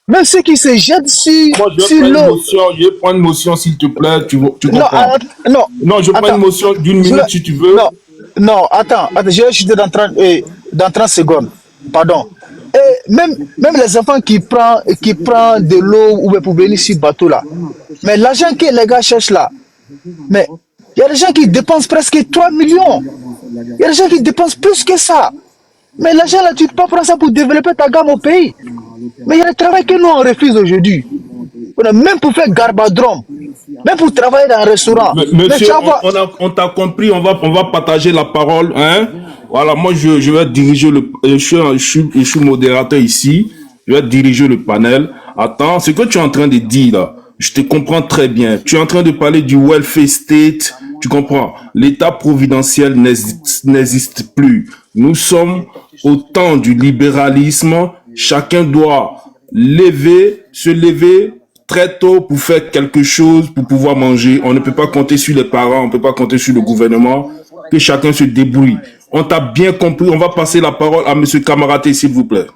Même ceux qui se jettent sur l'eau. Je vais prendre une motion, s'il te plaît. Tu comprends? Non, je prends une motion d'1 minute si tu veux. Non, attends, je vais chuter dans 30 secondes. Pardon. Et même les enfants qui prennent de l'eau ou pour venir sur le bateau là. Mais l'argent que les gars cherchent là, mais il y a des gens qui dépensent presque 3 millions. Il y a des gens qui dépensent plus que ça. Mais l'argent là, tu peux pas prendre ça pour développer ta gamme au pays. Mais il y a le travail que nous on refuse aujourd'hui. Même pour faire garbadrome, même pour travailler dans un restaurant. Monsieur, on t'a compris, on va partager la parole. Hein? Voilà, moi je vais diriger je suis modérateur ici. Je vais diriger le panel. Attends, ce que tu es en train de dire là, je te comprends très bien. Tu es en train de parler du welfare state. Tu comprends? L'état providentiel n'existe plus. Nous sommes au temps du libéralisme. Chacun doit se lever très tôt pour faire quelque chose, pour pouvoir manger. On ne peut pas compter sur les parents, on ne peut pas compter sur le gouvernement. Que chacun se débrouille. On t'a bien compris. On va passer la parole à monsieur Camaraté, s'il vous plaît.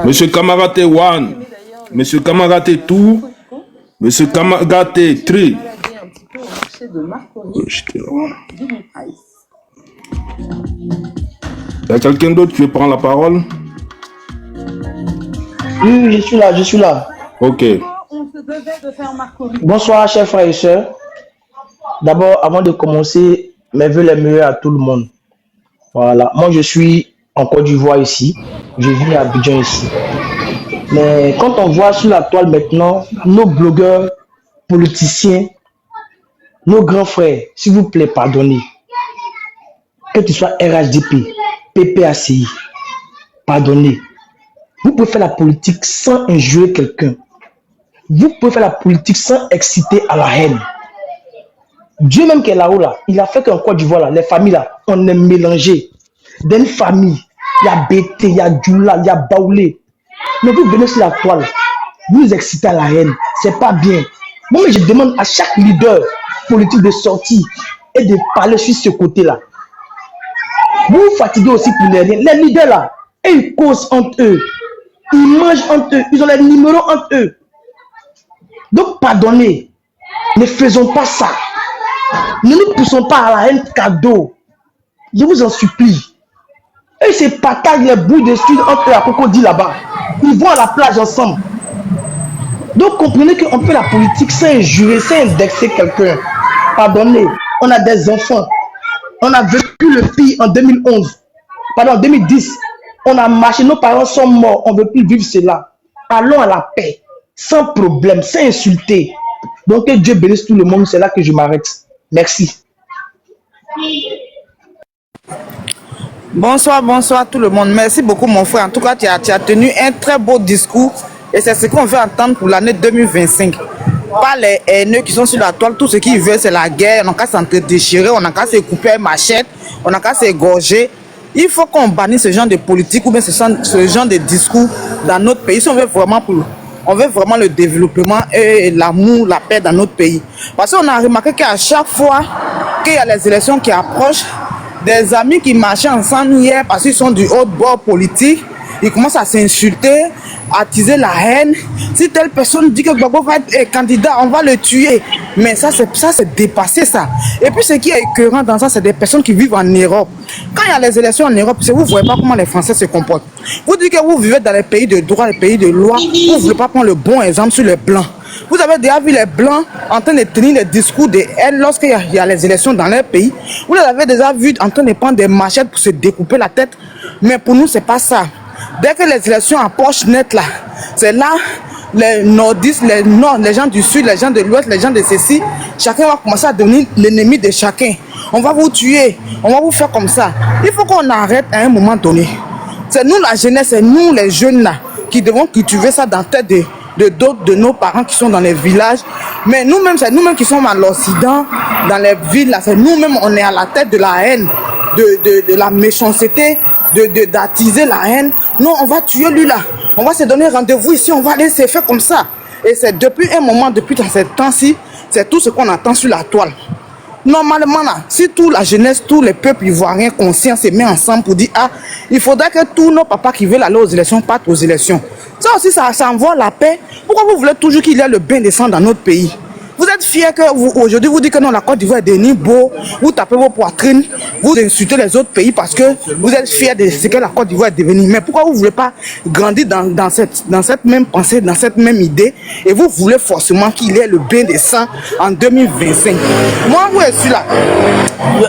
Monsieur Camaraté 1, monsieur Camaraté 2, monsieur Camaraté 3. Il y a quelqu'un d'autre qui veut prendre la parole? Oui, je suis là. Ok. Bonsoir, chers frères et sœurs. D'abord, avant de commencer, mes vœux les meilleurs à tout le monde. Voilà. Moi, je suis en Côte d'Ivoire ici. Je vis à Abidjan ici. Mais quand on voit sur la toile maintenant, nos blogueurs, politiciens, nos grands frères, s'il vous plaît, pardonnez. Que tu sois RHDP, PPACI, pardonnez. Vous pouvez faire la politique sans injurer quelqu'un. Vous pouvez faire la politique sans exciter à la haine. Dieu même qui est là-haut, là, il a fait qu'en Côte d'Ivoire, les familles, là, on est mélangé. Dans une famille, il y a Bété, il y a Djoula, il y a Baoulé. Mais vous venez sur la toile, vous nous excitez à la haine. C'est pas bien. Moi, je demande à chaque leader politique de sortir et de parler sur ce côté-là. Vous vous fatiguez aussi pour les rien. Les leaders, là, et ils causent entre eux. Ils mangent entre eux. Ils ont les numéros entre eux. Donc, pardonnez. Ne faisons pas ça. Ne nous poussons pas à la haine cadeau. Je vous en supplie. Et ils se partagent les bouts de sud entre eux à Cocody là-bas. Ils vont à la plage ensemble. Donc, comprenez qu'on fait la politique sans injurer, sans indexer quelqu'un. Pardonnez. On a des enfants. On a vécu le pire en 2011. Pardon, en 2010. On a marché, nos parents sont morts. On ne veut plus vivre cela. Allons à la paix. Sans problème, sans insulter. Donc que Dieu bénisse tout le monde, c'est là que je m'arrête. Merci. Bonsoir tout le monde. Merci beaucoup mon frère. En tout cas, tu as tenu un très beau discours et c'est ce qu'on veut entendre pour l'année 2025. Pas les haineux qui sont sur la toile, tout ce qu'ils veulent c'est la guerre. On n'a qu'à s'entre-déchirer, on n'a qu'à se couper une machette, on n'a qu'à s'égorger. Il faut qu'on bannisse ce genre de politique ou bien ce genre de discours dans notre pays. Si on veut vraiment le développement et l'amour, la paix dans notre pays. Parce qu'on a remarqué qu'à chaque fois qu'il y a les élections qui approchent, des amis qui marchaient ensemble hier parce qu'ils sont du haut bord politique, ils commencent à s'insulter, à attiser la haine. Si telle personne dit que Gbagbo va être candidat, on va le tuer. Mais ça c'est dépassé ça. Et puis ce qui est écœurant dans ça, c'est des personnes qui vivent en Europe. Quand il y a les élections en Europe, vous ne voyez pas comment les Français se comportent. Vous dites que vous vivez dans les pays de droit, les pays de loi, vous ne voulez pas prendre le bon exemple sur les Blancs. Vous avez déjà vu les Blancs en train de tenir les discours de haine lorsqu'il y a les élections dans leur pays. Vous les avez déjà vus en train de prendre des machettes pour se découper la tête. Mais pour nous, ce n'est pas ça. Dès que les élections approchent net là, c'est là les nordistes, les gens du sud, les gens de l'ouest, les gens de ceci, chacun va commencer à devenir l'ennemi de chacun. On va vous tuer, on va vous faire comme ça. Il faut qu'on arrête à un moment donné. C'est nous la jeunesse, c'est nous les jeunes là qui devons cultiver ça dans la tête de d'autres de nos parents qui sont dans les villages. Mais nous-mêmes, c'est nous-mêmes qui sommes à l'Occident, dans les villes là, c'est nous-mêmes, on est à la tête de la haine, de la méchanceté, d'attiser la haine. Non, on va tuer lui là. On va se donner rendez-vous ici, on va aller se faire comme ça. Et c'est depuis un moment, depuis dans ce temps-ci, c'est tout ce qu'on attend sur la toile. Normalement, là, si toute la jeunesse, tous les peuples ivoiriens conscients se mettent ensemble pour dire « Ah, il faudrait que tous nos papas qui veulent aller aux élections partent aux élections. » Ça aussi, ça envoie la paix. Pourquoi vous voulez toujours qu'il y ait le bain de sang dans notre pays? Vous êtes fiers que aujourd'hui vous dites que non, la Côte d'Ivoire est devenue beau, vous tapez vos poitrines, vous insultez les autres pays parce que vous êtes fiers de ce que la Côte d'Ivoire est devenue. Mais pourquoi vous ne voulez pas grandir dans cette même pensée, dans cette même idée, et vous voulez forcément qu'il ait le bain de sang en 2025? Moi, je suis là.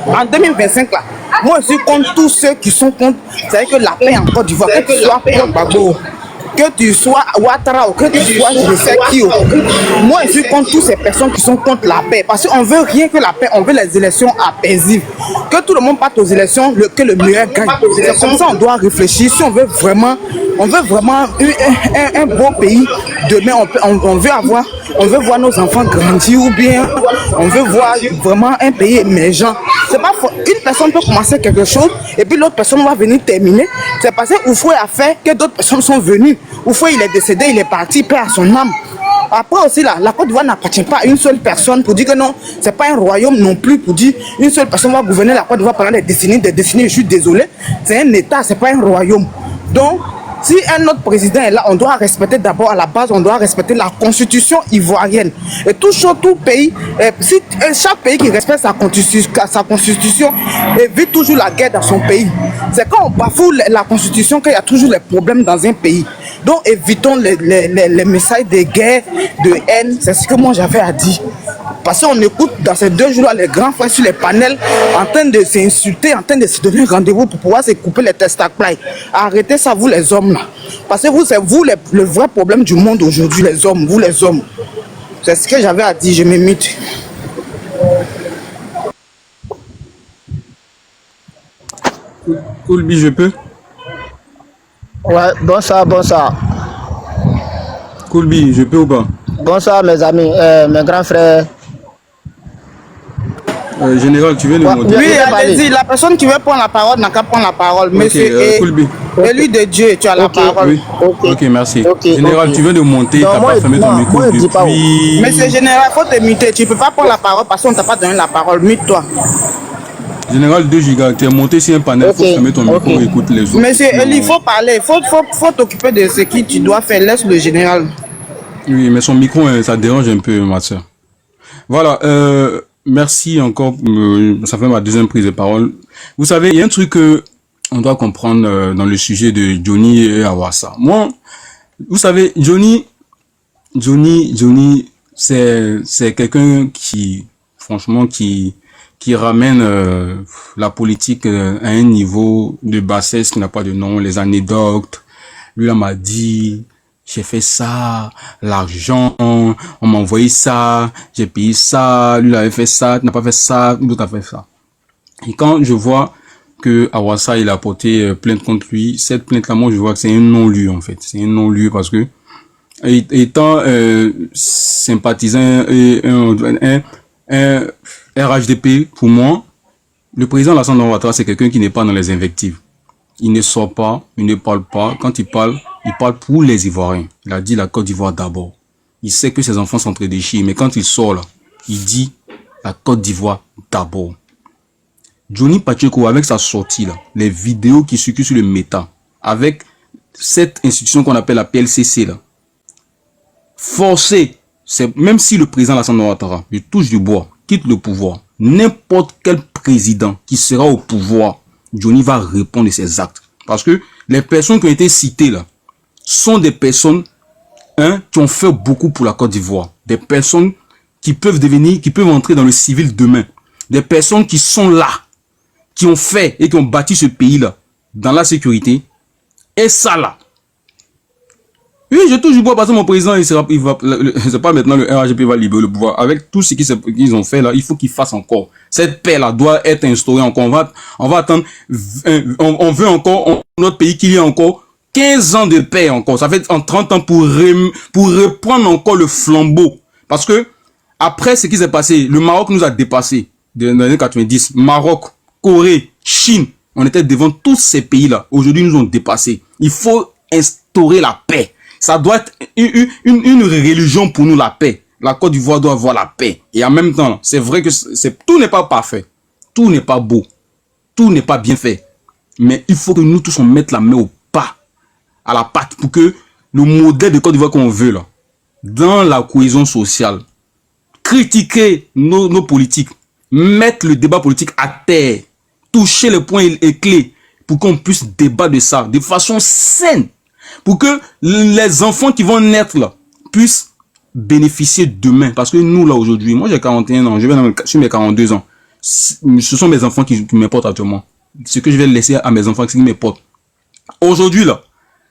En 2025, là, moi je suis contre tous ceux qui sont contre, c'est-à-dire que la paix en Côte d'Ivoire, que tu sois Paul Gbagbo, que tu sois Ouattara ou que tu sois je sais qui. Moi je suis contre toutes ces personnes qui sont contre la paix, parce qu'on veut rien que la paix, on veut les élections apaisibles, que tout le monde parte aux élections, que le meilleur gagne. C'est comme ça on doit réfléchir. Si on veut vraiment un beau pays demain, on veut voir nos enfants grandir, ou bien on veut voir vraiment un pays émergent. C'est pas une personne peut commencer quelque chose et puis l'autre personne va venir terminer. C'est parce que Oufoué a fait que d'autres personnes sont venues. Oufoué il est décédé, il est parti, paix à son âme. Après aussi là, la Côte d'Ivoire n'appartient pas à une seule personne pour dire que non, c'est pas un royaume non plus pour dire une seule personne va gouverner la Côte d'Ivoire pendant des décennies, je suis désolé. C'est un État, c'est pas un royaume. Donc si un autre président est là, on doit respecter d'abord à la base, on doit respecter la constitution ivoirienne. Et tout pays, si chaque pays qui respecte sa constitution évite toujours la guerre dans son pays. C'est quand on bafoue la constitution qu'il y a toujours les problèmes dans un pays. Donc évitons les messages de guerre, de haine. C'est ce que moi j'avais à dire. Parce qu'on écoute dans ces 2 jours-là les grands frères sur les panels en train de s'insulter, en train de se donner rendez-vous pour pouvoir se couper les testacules. Arrêtez ça, vous les hommes là. Parce que c'est vous le vrai problème du monde aujourd'hui, les hommes, vous les hommes. C'est ce que j'avais à dire, je m'imite. Koulbi, je peux? Ouais, bonsoir. Koulbi, je peux ou pas? Bonsoir mes amis, mes grands frères. Général, tu viens de monter. Oui, allez-y, la personne qui veut prendre la parole n'a qu'à prendre la parole. Monsieur Koulbi. Élu de Dieu, tu as la parole. Oui. Ok, merci. Général, tu viens de monter, tu n'as pas fermé ton micro depuis... Monsieur Général, il faut te muter, tu ne peux pas prendre la parole parce qu'on ne t'a pas donné la parole, mute-toi. Général 2 gigas, tu es monté sur un panel, il faut fermer ton micro et écoute les autres. Monsieur Eli, il faut parler, il faut t'occuper de ce que tu dois faire, laisse le général. Oui, mais son micro, ça dérange un peu, ma soeur. Voilà, merci encore, ça fait ma 2e prise de parole. Vous savez, il y a un truc que on doit comprendre dans le sujet de Johnny et Awassa. Moi, vous savez, Johnny, c'est quelqu'un qui, franchement, qui ramène la politique à un niveau de bassesse qui n'a pas de nom, les anecdotes. Lui, là, m'a dit, j'ai fait ça, l'argent, on m'a envoyé ça, j'ai payé ça, lui, il avait fait ça, tu n'as pas fait ça, l'autre a fait ça. Et quand je vois que Awassa, il a porté plainte contre lui, cette plainte-là, moi, je vois que c'est un non-lieu, en fait. C'est un non-lieu parce que, étant sympathisant et un RHDP, pour moi, le président Alassane Ouattara, c'est quelqu'un qui n'est pas dans les invectives. Il ne sort pas, il ne parle pas. Quand il parle pour les Ivoiriens. Il a dit la Côte d'Ivoire d'abord. Il sait que ses enfants sont très déchirés, mais quand il sort là, il dit la Côte d'Ivoire d'abord. Johnny Pacheco, avec sa sortie là, les vidéos qui circulent sur le méta, avec cette institution qu'on appelle la PLCC là, forcé, c'est même si le président Alassane Ouattara, il touche du bois, quitte le pouvoir, n'importe quel président qui sera au pouvoir, Johnny va répondre de ses actes. Parce que les personnes qui ont été citées là, sont des personnes qui ont fait beaucoup pour la Côte d'Ivoire. Des personnes qui peuvent entrer dans le civil demain. Des personnes qui sont là, qui ont fait et qui ont bâti ce pays-là dans la sécurité. Et ça là. Oui, je touche du bois parce que mon président, c'est pas maintenant le RHP va libérer le pouvoir. Avec tout ce qu'ils ont fait là, il faut qu'ils fassent encore. Cette paix là doit être instaurée encore. On va attendre, on veut encore, notre pays qu'il y ait encore 15 ans de paix encore. Ça fait en 30 ans pour reprendre encore le flambeau. Parce que, après ce qui s'est passé, le Maroc nous a dépassé dans les années 90. Maroc, Corée, Chine, on était devant tous ces pays-là. Aujourd'hui, nous ont dépassé. Il faut instaurer la paix. Ça doit être une religion pour nous, la paix. La Côte d'Ivoire doit avoir la paix. Et en même temps, c'est vrai que tout n'est pas parfait. Tout n'est pas beau. Tout n'est pas bien fait. Mais il faut que nous tous on mette la main au pas, à la pâte, pour que le modèle de Côte d'Ivoire qu'on veut là, dans la cohésion sociale, critiquer nos politiques, mettre le débat politique à terre, toucher les points et clés pour qu'on puisse débattre de ça de façon saine, pour que les enfants qui vont naître là puissent bénéficier demain. Parce que nous là aujourd'hui, moi j'ai 41 ans, je vais sur mes 42 ans. Ce sont mes enfants qui m'importent actuellement. Ce que je vais laisser à mes enfants qui m'importent. Aujourd'hui là,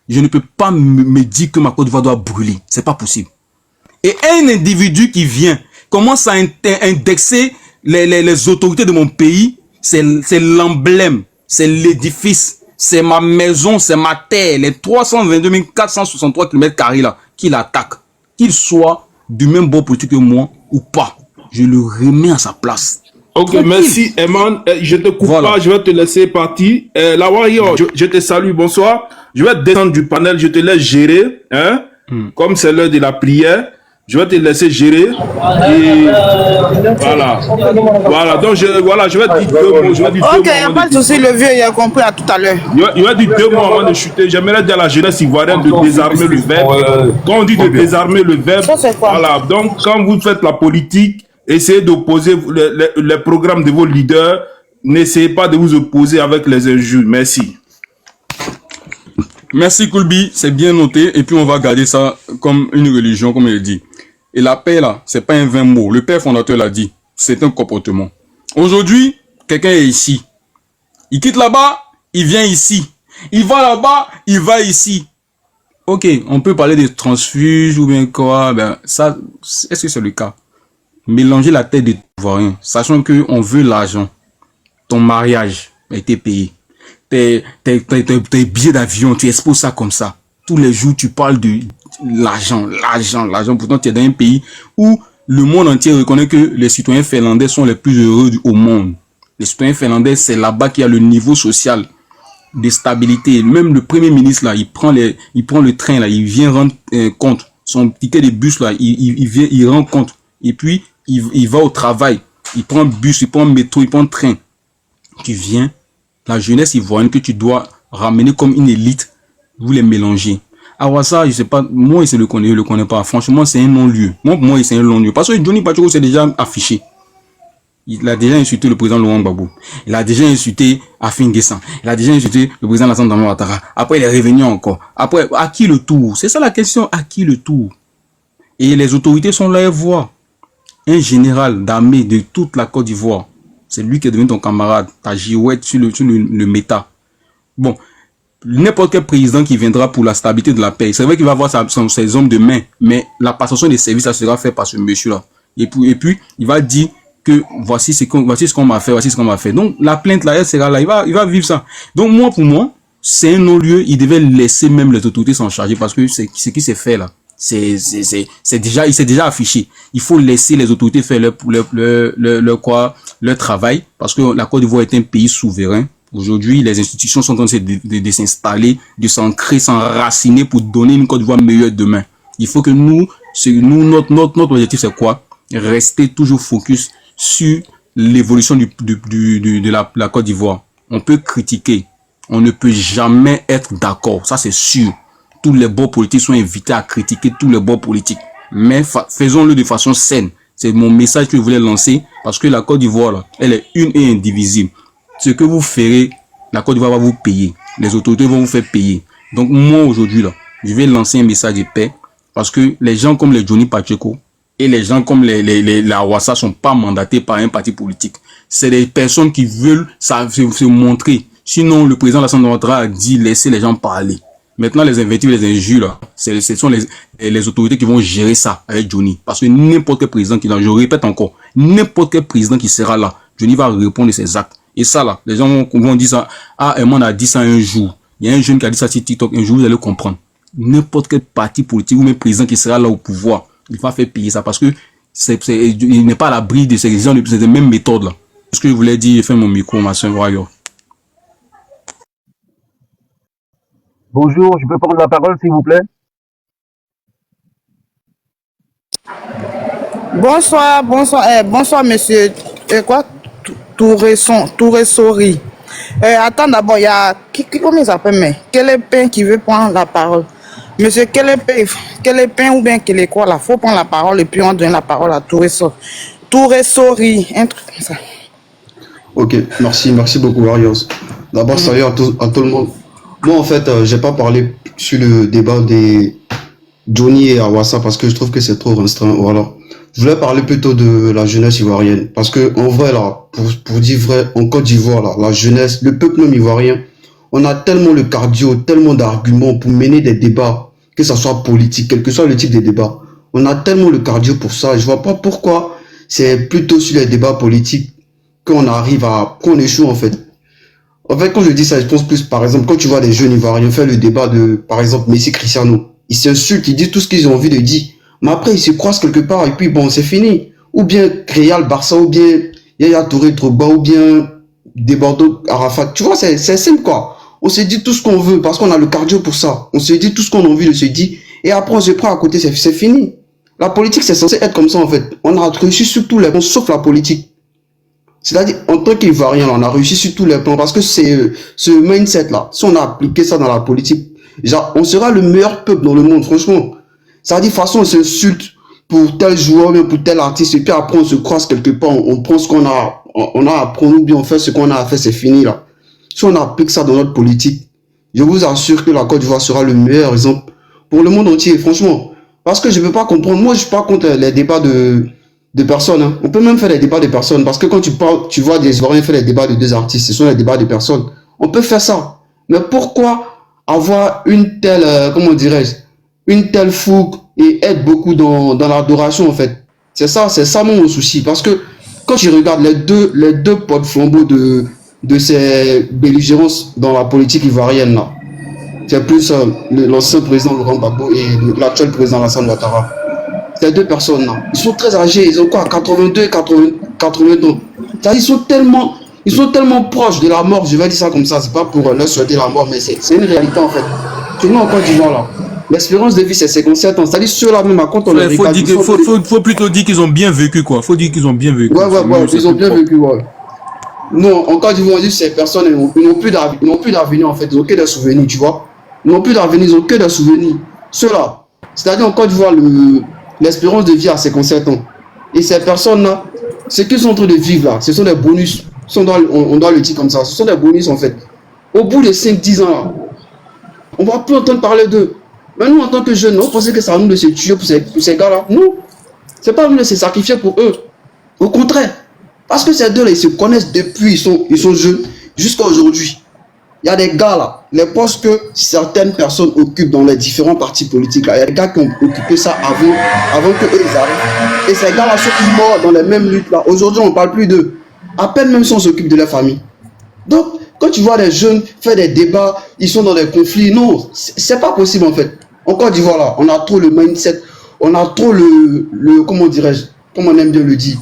je ne peux pas me dire que ma Côte d'Ivoire doit brûler. C'est pas possible. Et un individu qui vient commence à indexer les autorités de mon pays, c'est l'emblème, c'est l'édifice, c'est ma maison, c'est ma terre, les 322 463 km² là, qui l'attaque. Qu'il soit du même bord politique que moi ou pas, je le remets à sa place. Ok, tranquille. Merci Eman, je te coupe pas, je vais te laisser partir. La Warrior, je te salue, bonsoir. Je vais descendre du panel, je te laisse gérer, hein, comme c'est l'heure de la prière. Je vais te laisser gérer. Et voilà. Voilà. Donc, je vais dire 2 mots. Ok, il n'y a pas de souci, le vieux, il a compris à tout à l'heure. Il va dire 2 mots avant de chuter. J'aimerais dire à la jeunesse ivoirienne de désarmer le verbe. Quand on dit de désarmer le verbe, voilà. Donc, quand vous faites la politique, essayez d'opposer les programmes de vos leaders. N'essayez pas de vous opposer avec les injures. Merci. Merci Koulbi, c'est bien noté. Et puis, on va garder ça comme une religion, comme il dit. Et la paix, là, c'est pas un vain mot. Le père fondateur l'a dit. C'est un comportement. Aujourd'hui, quelqu'un est ici. Il quitte là-bas, il vient ici. Il va là-bas, il va ici. Ok, on peut parler de transfuges ou bien quoi. Ben, ça, est-ce que c'est le cas? Mélanger la tête des Ivoiriens, sachant qu'on veut l'argent. Ton mariage a été payé. Tes billets d'avion, tu exposes ça comme ça. Tous les jours, tu parles de l'argent. Pourtant, tu es dans un pays où le monde entier reconnaît que les citoyens finlandais sont les plus heureux au monde. Les citoyens finlandais, c'est là-bas qu'il y a le niveau social de stabilité. Même le premier ministre, là, il prend le train, là, il vient rendre compte. Son ticket de bus, là, il rend compte. Et puis, il va au travail. Il prend bus, il prend métro, il prend train. Tu viens, la jeunesse ivoirienne que tu dois ramener comme une élite, vous les mélangez. Awassa, je sais pas, moi, je le connais pas. Franchement, c'est un non-lieu. Moi, c'est un non-lieu. Parce que Johnny Pacheco s'est déjà affiché. Il a déjà insulté le président Laurent Gbagbo. Il a déjà insulté Afin Guessan. Il a déjà insulté le président Lassana Dramane Ouattara. Après, il est revenu encore. Après, à qui le tour? C'est ça la question, à qui le tour? Et les autorités sont là et voient. Un général d'armée de toute la Côte d'Ivoire, c'est lui qui est devenu ton camarade, ta girouette sur le méta. Bon, n'importe quel président qui viendra pour la stabilité de la paix, c'est vrai qu'il va avoir ses hommes de main, mais la passation des services, ça sera fait par ce monsieur-là. Et puis, il va dire que voici ce qu'on m'a fait, Donc, la plainte là, elle sera là, il va vivre ça. Donc, pour moi, c'est un non-lieu, il devait laisser même les autorités s'en charger parce que c'est ce qui s'est fait là. Il s'est déjà affiché. Il faut laisser les autorités faire leur travail parce que la Côte d'Ivoire est un pays souverain. Aujourd'hui, les institutions sont en train de s'installer, de s'ancrer, s'enraciner pour donner une Côte d'Ivoire meilleure demain. Il faut que notre objectif c'est quoi? Rester toujours focus sur l'évolution de la Côte d'Ivoire. On peut critiquer, on ne peut jamais être d'accord, ça c'est sûr. Tous les bords politiques sont invités à critiquer tous les bords politiques. Mais faisons-le de façon saine. C'est mon message que je voulais lancer parce que la Côte d'Ivoire, là, elle est une et indivisible. Ce que vous ferez, la Côte d'Ivoire va vous payer. Les autorités vont vous faire payer. Donc moi aujourd'hui, là, je vais lancer un message de paix parce que les gens comme les Johnny Pacheco et les gens comme la Awassa sont pas mandatés par un parti politique. C'est des personnes qui veulent se montrer. Sinon, le président Lassana Ouattara a dit laissez les gens parler. Maintenant, les invectives, les injures, là, ce sont les autorités qui vont gérer ça avec Johnny. Parce que n'importe quel président qui je répète encore, n'importe quel président qui sera là, Johnny va répondre de ses actes. Et ça, là, les gens vont dire ça. Ah, Eman a dit ça un jour. Il y a un jeune qui a dit ça sur TikTok. Un jour, vous allez comprendre. N'importe quel parti politique ou même président qui sera là au pouvoir, il va faire payer ça parce que il n'est pas à l'abri de ces gens, de ces mêmes méthodes, là. Ce que je voulais dire, j'ai fait mon micro, ma soeur Warrior. Bonjour, je peux prendre la parole, s'il vous plaît? Bonsoir, monsieur. Touré-Sori. Attends, d'abord, il y a... Comment il s'appelle, mais quel est Pain qui veut prendre la parole? Monsieur Kelépin ou bien Kéléquois, là, faut prendre la parole et puis on donne la parole à Touresso. Touresso-ri, un truc comme ça. Ok, merci beaucoup, Warriors. D'abord, salut à tout le monde. Moi, en fait, j'ai pas parlé sur le débat des Johnny et Awassa parce que je trouve que c'est trop restreint. Voilà. Je voulais parler plutôt de la jeunesse ivoirienne. Parce que, en vrai, là, pour dire vrai, en Côte d'Ivoire, là, la jeunesse, le peuple même ivoirien, on a tellement le cardio, tellement d'arguments pour mener des débats, que ça soit politique, quel que soit le type de débat. On a tellement le cardio pour ça. Je vois pas pourquoi c'est plutôt sur les débats politiques qu'on échoue, en fait. En fait, quand je dis ça, je pense plus, par exemple, quand tu vois des jeunes ivoiriens faire le débat de, par exemple, Messi Cristiano, ils s'insultent, ils disent tout ce qu'ils ont envie de dire. Mais après, ils se croisent quelque part et puis bon, c'est fini. Ou bien Real Barça, ou bien Yaya Touré Drogba, ou bien Desbordeaux Arafat. Tu vois, c'est simple quoi. On se dit tout ce qu'on veut parce qu'on a le cardio pour ça. On se dit tout ce qu'on a envie de se dire et après on se prend à côté, c'est fini. La politique, c'est censé être comme ça en fait. On a réussi sur tous les plans, sauf la politique. C'est-à-dire, en tant qu'Ivoirien, on a réussi sur tous les plans parce que c'est ce mindset-là. Si on a appliqué ça dans la politique, genre, on sera le meilleur peuple dans le monde, franchement. C'est-à-dire, de toute façon, on s'insulte pour tel joueur, même pour tel artiste, et puis après, on se croise quelque part, on prend ce qu'on a, on a à prendre, ou bien on fait ce qu'on a à faire, c'est fini, là. Si on applique ça dans notre politique, je vous assure que la Côte d'Ivoire sera le meilleur exemple pour le monde entier, franchement. Parce que je ne peux pas comprendre, moi, je suis pas contre les débats de personnes. Hein. On peut même faire des débats de personnes. Parce que quand tu vois des Ivoiriens faire des débats de deux artistes, ce sont des débats de personnes. On peut faire ça. Mais pourquoi avoir une telle, comment dirais-je, une telle fougue et être beaucoup dans l'adoration, en fait. C'est ça mon souci. Parce que quand je regarde les deux porte-flambeaux de ces belligérances dans la politique ivoirienne, là, c'est plus l'ancien président Laurent Gbagbo et l'actuel président Alassane Ouattara. Ces deux personnes-là, ils sont très âgés, ils ont quoi, 82 et 80 ans. Ils sont tellement proches de la mort, je vais dire ça comme ça, c'est pas pour leur souhaiter la mort, mais c'est une réalité en fait. Surtout en Côte d'Ivoire là, l'espérance de vie c'est 57 ans, c'est-à-dire ceux-là même à quand on les regarde. Faut plutôt dire qu'ils ont bien vécu quoi, faut dire qu'ils ont bien vécu. Ouais, ils ont bien vécu, ouais. Non, en Côte d'Ivoire, on dit que ces personnes, ils n'ont plus d'avenir en fait, ils n'ont que des souvenirs, tu vois. Ils n'ont plus d'avenir, ils n'ont que des souvenirs. Ceux-là, c'est-à-dire en Côte d'Ivoire, l'espérance de vie à 57 ans. Et ces personnes-là, ce qu'ils sont en train de vivre là, ce sont des bonus. On doit le dire comme ça. Ce sont des bonus en fait. Au bout de 5-10 ans là, on va plus entendre parler d'eux. Mais nous, en tant que jeunes, on pensait que c'est à nous de se tuer pour ces gars-là. Non. C'est pas à nous de se sacrifier pour eux. Au contraire. Parce que ces deux-là, ils se connaissent depuis, ils sont jeunes, jusqu'à aujourd'hui. Il y a des gars là, les postes que certaines personnes occupent dans les différents partis politiques là. Il y a des gars qui ont occupé ça avant que eux ils arrivent. Et ces gars là sont morts dans les mêmes luttes là. Aujourd'hui, on ne parle plus d'eux. À peine même si on s'occupe de leur famille. Donc, quand tu vois des jeunes faire des débats, ils sont dans des conflits. Non, c'est pas possible en fait. En Côte d'Ivoire là, on a trop le mindset, on a trop le comment dirais-je, comment on aime bien le dire.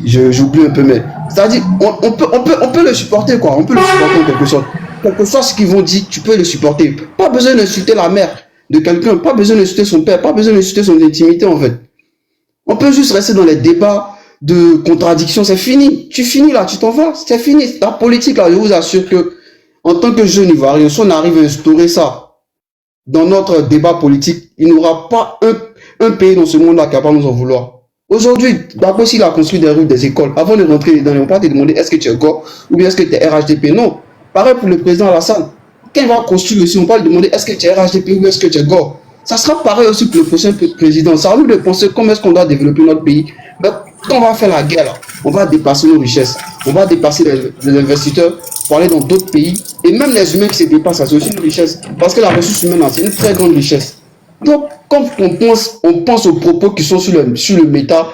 J'oublie un peu, mais c'est-à-dire on peut le supporter quoi, on peut le supporter en quelque sorte. Quel que soit ce qu'ils vont dire, tu peux le supporter. Pas besoin d'insulter la mère de quelqu'un, pas besoin d'insulter son père, pas besoin d'insulter son intimité en fait. On peut juste rester dans les débats de contradiction, c'est fini. Tu finis là, tu t'en vas, c'est fini. La politique là, je vous assure que en tant que jeune ivoirien, si on arrive à instaurer ça dans notre débat politique, il n'y aura pas un pays dans ce monde là capable de nous en vouloir. Aujourd'hui, d'abord s'il a construit des rues, des écoles, avant de rentrer dans les, on va pas te demander est-ce que tu es GO ou bien est-ce que tu es RHDP. Non. Pareil pour le président Alassane. Quand il va construire aussi, on va lui demander est-ce que tu es RHDP ou est-ce que tu es GO. Ça sera pareil aussi pour le prochain président. Ça va nous de penser comment est-ce qu'on doit développer notre pays. Mais quand on va faire la guerre, là, on va dépasser nos richesses. On va dépasser les investisseurs pour aller dans d'autres pays. Et même les humains qui se dépassent, c'est aussi une richesse. Parce que la ressource humaine, c'est une très grande richesse. Donc, quand on pense aux propos qui sont sur le méta,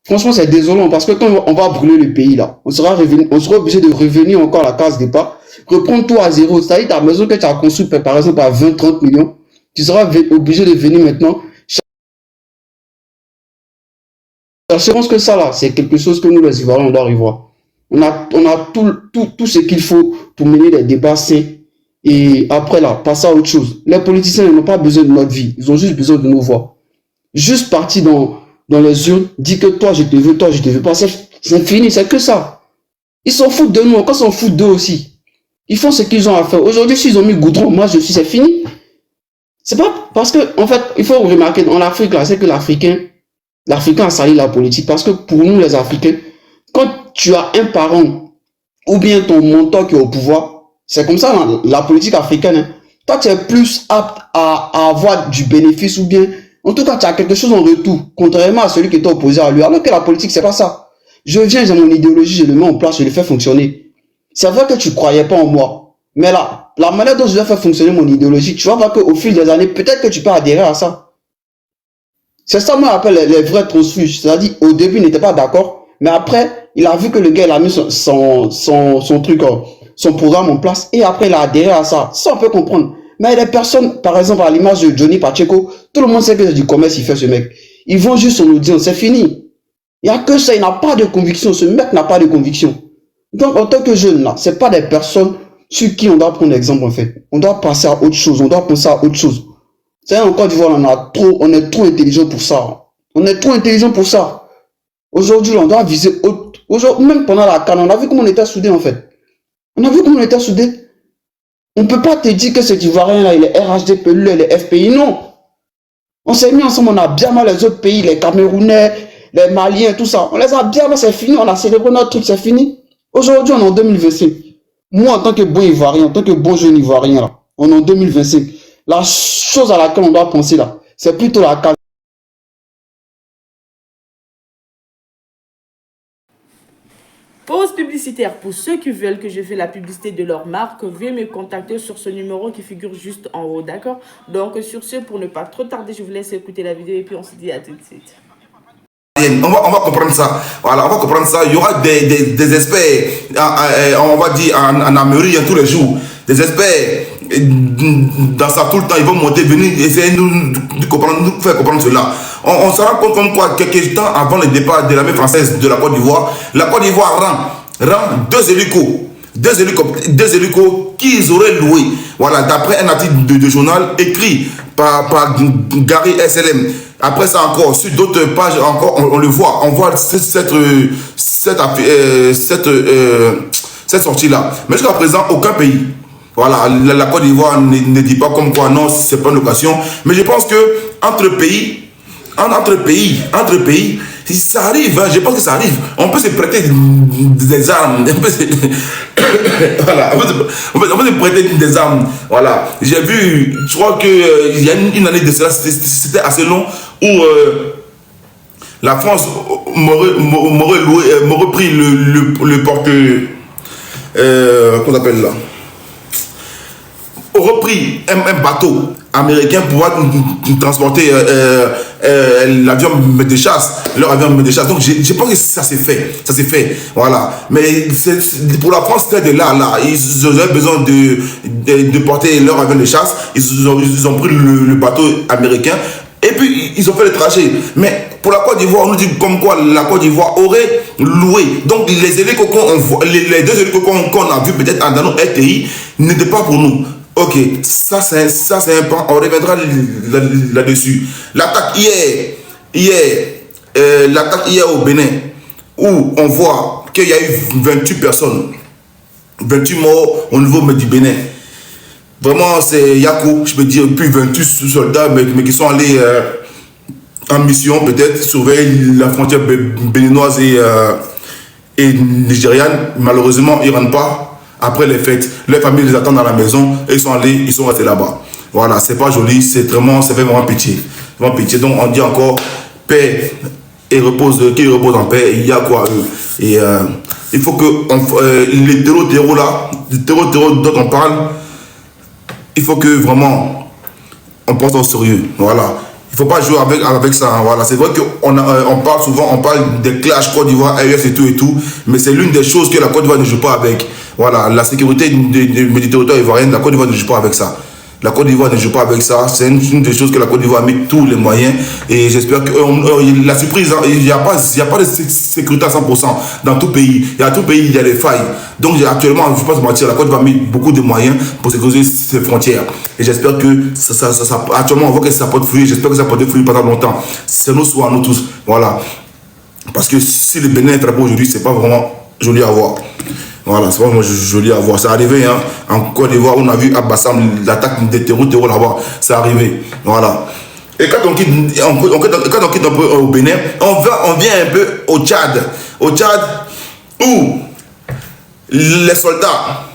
franchement, c'est désolant. Parce que quand on va brûler le pays, là, on sera obligé de revenir encore à la case départ, reprendre tout à zéro. C'est-à-dire, ta maison que tu as conçue, par exemple, à 20-30 millions, tu seras obligé de venir maintenant. Je pense que ça, là, c'est quelque chose que nous, les Ivoiriens, on doit revoir. On a tout ce qu'il faut pour mener des débats sains. Et après, là, passer à autre chose. Les politiciens, ils n'ont pas besoin de notre vie. Ils ont juste besoin de nos voix. Juste partir dans les urnes, dire que toi, je te veux pas. C'est fini, c'est que ça. Ils s'en foutent de nous, encore s'en foutent d'eux aussi. Ils font ce qu'ils ont à faire. Aujourd'hui, s'ils ont mis goudron, moi, c'est fini. C'est pas parce que, en fait, il faut remarquer, en Afrique, là, c'est que l'Africain a sali la politique. Parce que pour nous, les Africains, quand tu as un parent ou bien ton mentor qui est au pouvoir, c'est comme ça, la politique africaine. Hein. Toi, tu es plus apte à avoir du bénéfice ou bien, en tout cas, tu as quelque chose en retour, contrairement à celui qui est opposé à lui. Alors que la politique, c'est pas ça. Je viens, j'ai mon idéologie, je le mets en place, je le fais fonctionner. C'est vrai que tu croyais pas en moi. Mais là, la manière dont je vais faire fonctionner mon idéologie, tu vas voir qu'au fil des années, peut-être que tu peux adhérer à ça. C'est ça, moi, j'appelle les vrais transfuges. C'est-à-dire, au début, il n'était pas d'accord, mais après, il a vu que le gars, il a mis son truc, son programme en place, et après, il a adhéré à ça. Ça, on peut comprendre. Mais les personnes, par exemple, à l'image de Johnny Pacheco, tout le monde sait que c'est du commerce, il fait ce mec. Ils vont juste son audience, c'est fini. Il n'y a que ça, il n'a pas de conviction. Ce mec n'a pas de conviction. Donc, en tant que jeune, là, c'est pas des personnes sur qui on doit prendre exemple, en fait. On doit passer à autre chose, on doit penser à autre chose. C'est en Côte d'Ivoire, on est trop intelligent pour ça. On est trop intelligent pour ça. Aujourd'hui, on doit viser autre. Aujourd'hui, même pendant la CAN, on a vu comment on était soudés, en fait. On a vu comment on était soudés. On ne peut pas te dire que cet Ivoirien-là, il est RHDP, lui, il est FPI. Non. On s'est mis ensemble, on a bien mal les autres pays, les Camerounais, les Maliens, tout ça. On les a bien mal, c'est fini. On a célébré notre truc, c'est fini. Aujourd'hui, on est en 2025. Moi, en tant que bon Ivoirien, en tant que bon jeune Ivoirien, là, on est en 2025. La chose à laquelle on doit penser, là, c'est plutôt la CAN. Pause publicitaire. Pour ceux qui veulent que je fasse la publicité de leur marque, veuillez me contacter sur ce numéro qui figure juste en haut, d'accord? Donc, sur ce, pour ne pas trop tarder, je vous laisse écouter la vidéo et puis on se dit à tout de suite. On va comprendre ça. Voilà, on va comprendre ça. Il y aura des experts, on va dire, en Amérique tous les jours. Des experts dans ça tout le temps. Ils vont monter, venir essayer de nous faire comprendre cela. On se rend compte comme quoi, quelques temps avant le départ de l'armée française de la Côte d'Ivoire, la Côte d'Ivoire rend deux hélicos qu'ils auraient loués. Voilà, d'après un article de journal écrit par Gary SLM. Après ça encore, sur d'autres pages encore, on le voit. On voit cette sortie-là. Mais jusqu'à présent, aucun pays. Voilà, la Côte d'Ivoire ne dit pas comme quoi, non, c'est pas une occasion. Mais je pense que entre pays, ça arrive, hein, je pense que ça arrive. On peut se prêter des armes. Voilà, on peut se prêter des armes. Voilà, j'ai vu, je crois qu'il y a une année de cela, c'était assez long, où la France m'aurait pris le porte... qu'on appelle là, aurait pris un bateau américain pour pouvoir transporter l'avion de chasse, leur avion de chasse. Donc je pense que ça s'est fait, voilà. Mais pour la France, c'était de là, ils avaient besoin de porter leur avion de chasse. Ils ont pris le bateau américain et puis ils ont fait le trajet. Mais pour la Côte d'Ivoire, on nous dit comme quoi la Côte d'Ivoire aurait loué. Donc les hélicos les deux hélicos qu'on a vus peut-être dans nos RTI n'étaient pas pour nous. Ok, ça c'est un point, on reviendra là-dessus. L'attaque hier au Bénin, où on voit qu'il y a eu 28 personnes, 28 morts au niveau du Bénin. Vraiment, c'est Yako, je peux dire, plus 28 soldats, mais qui sont allés en mission, peut-être, surveiller la frontière béninoise et nigériane. Malheureusement, ils ne rentrent pas. Après les fêtes, les familles les attendent à la maison et ils sont restés là-bas. Voilà, c'est pas joli, ça fait vraiment pitié. Vraiment pitié. Donc on dit encore paix et qu'il repose en paix. Il y a quoi et il faut que les terreaux là, les terreaux dont on parle, il faut que vraiment on pense au sérieux. Voilà. Il ne faut pas jouer avec ça. Hein, voilà. C'est vrai qu'on parle souvent, on parle des clashs Côte d'Ivoire, AES et tout, mais c'est l'une des choses que la Côte d'Ivoire ne joue pas avec. Voilà, la sécurité du territoire ivoirien, la Côte d'Ivoire ne joue pas avec ça. La Côte d'Ivoire ne joue pas avec ça. C'est une des choses que la Côte d'Ivoire a mis tous les moyens. Et j'espère que la surprise, hein, il n'y a pas de sécurité à 100% dans tout pays. Il y a tout pays, il y a des failles. Donc actuellement, je ne vais pas se mentir, la Côte d'Ivoire a mis beaucoup de moyens pour sécuriser ses frontières. Et j'espère que actuellement, on voit que ça porte fruit. J'espère que ça porte fruit pendant longtemps. C'est nous, soit nous tous. Voilà. Parce que si le Bénin est frappé aujourd'hui, ce n'est pas vraiment joli à voir. Voilà, c'est vraiment joli à voir. C'est arrivé, hein. En Côte d'Ivoire, on a vu Abassam, l'attaque des terreaux là-bas. C'est arrivé. Voilà. Et quand on quitte un peu au Bénin, on vient un peu au Tchad. Au Tchad, où les soldats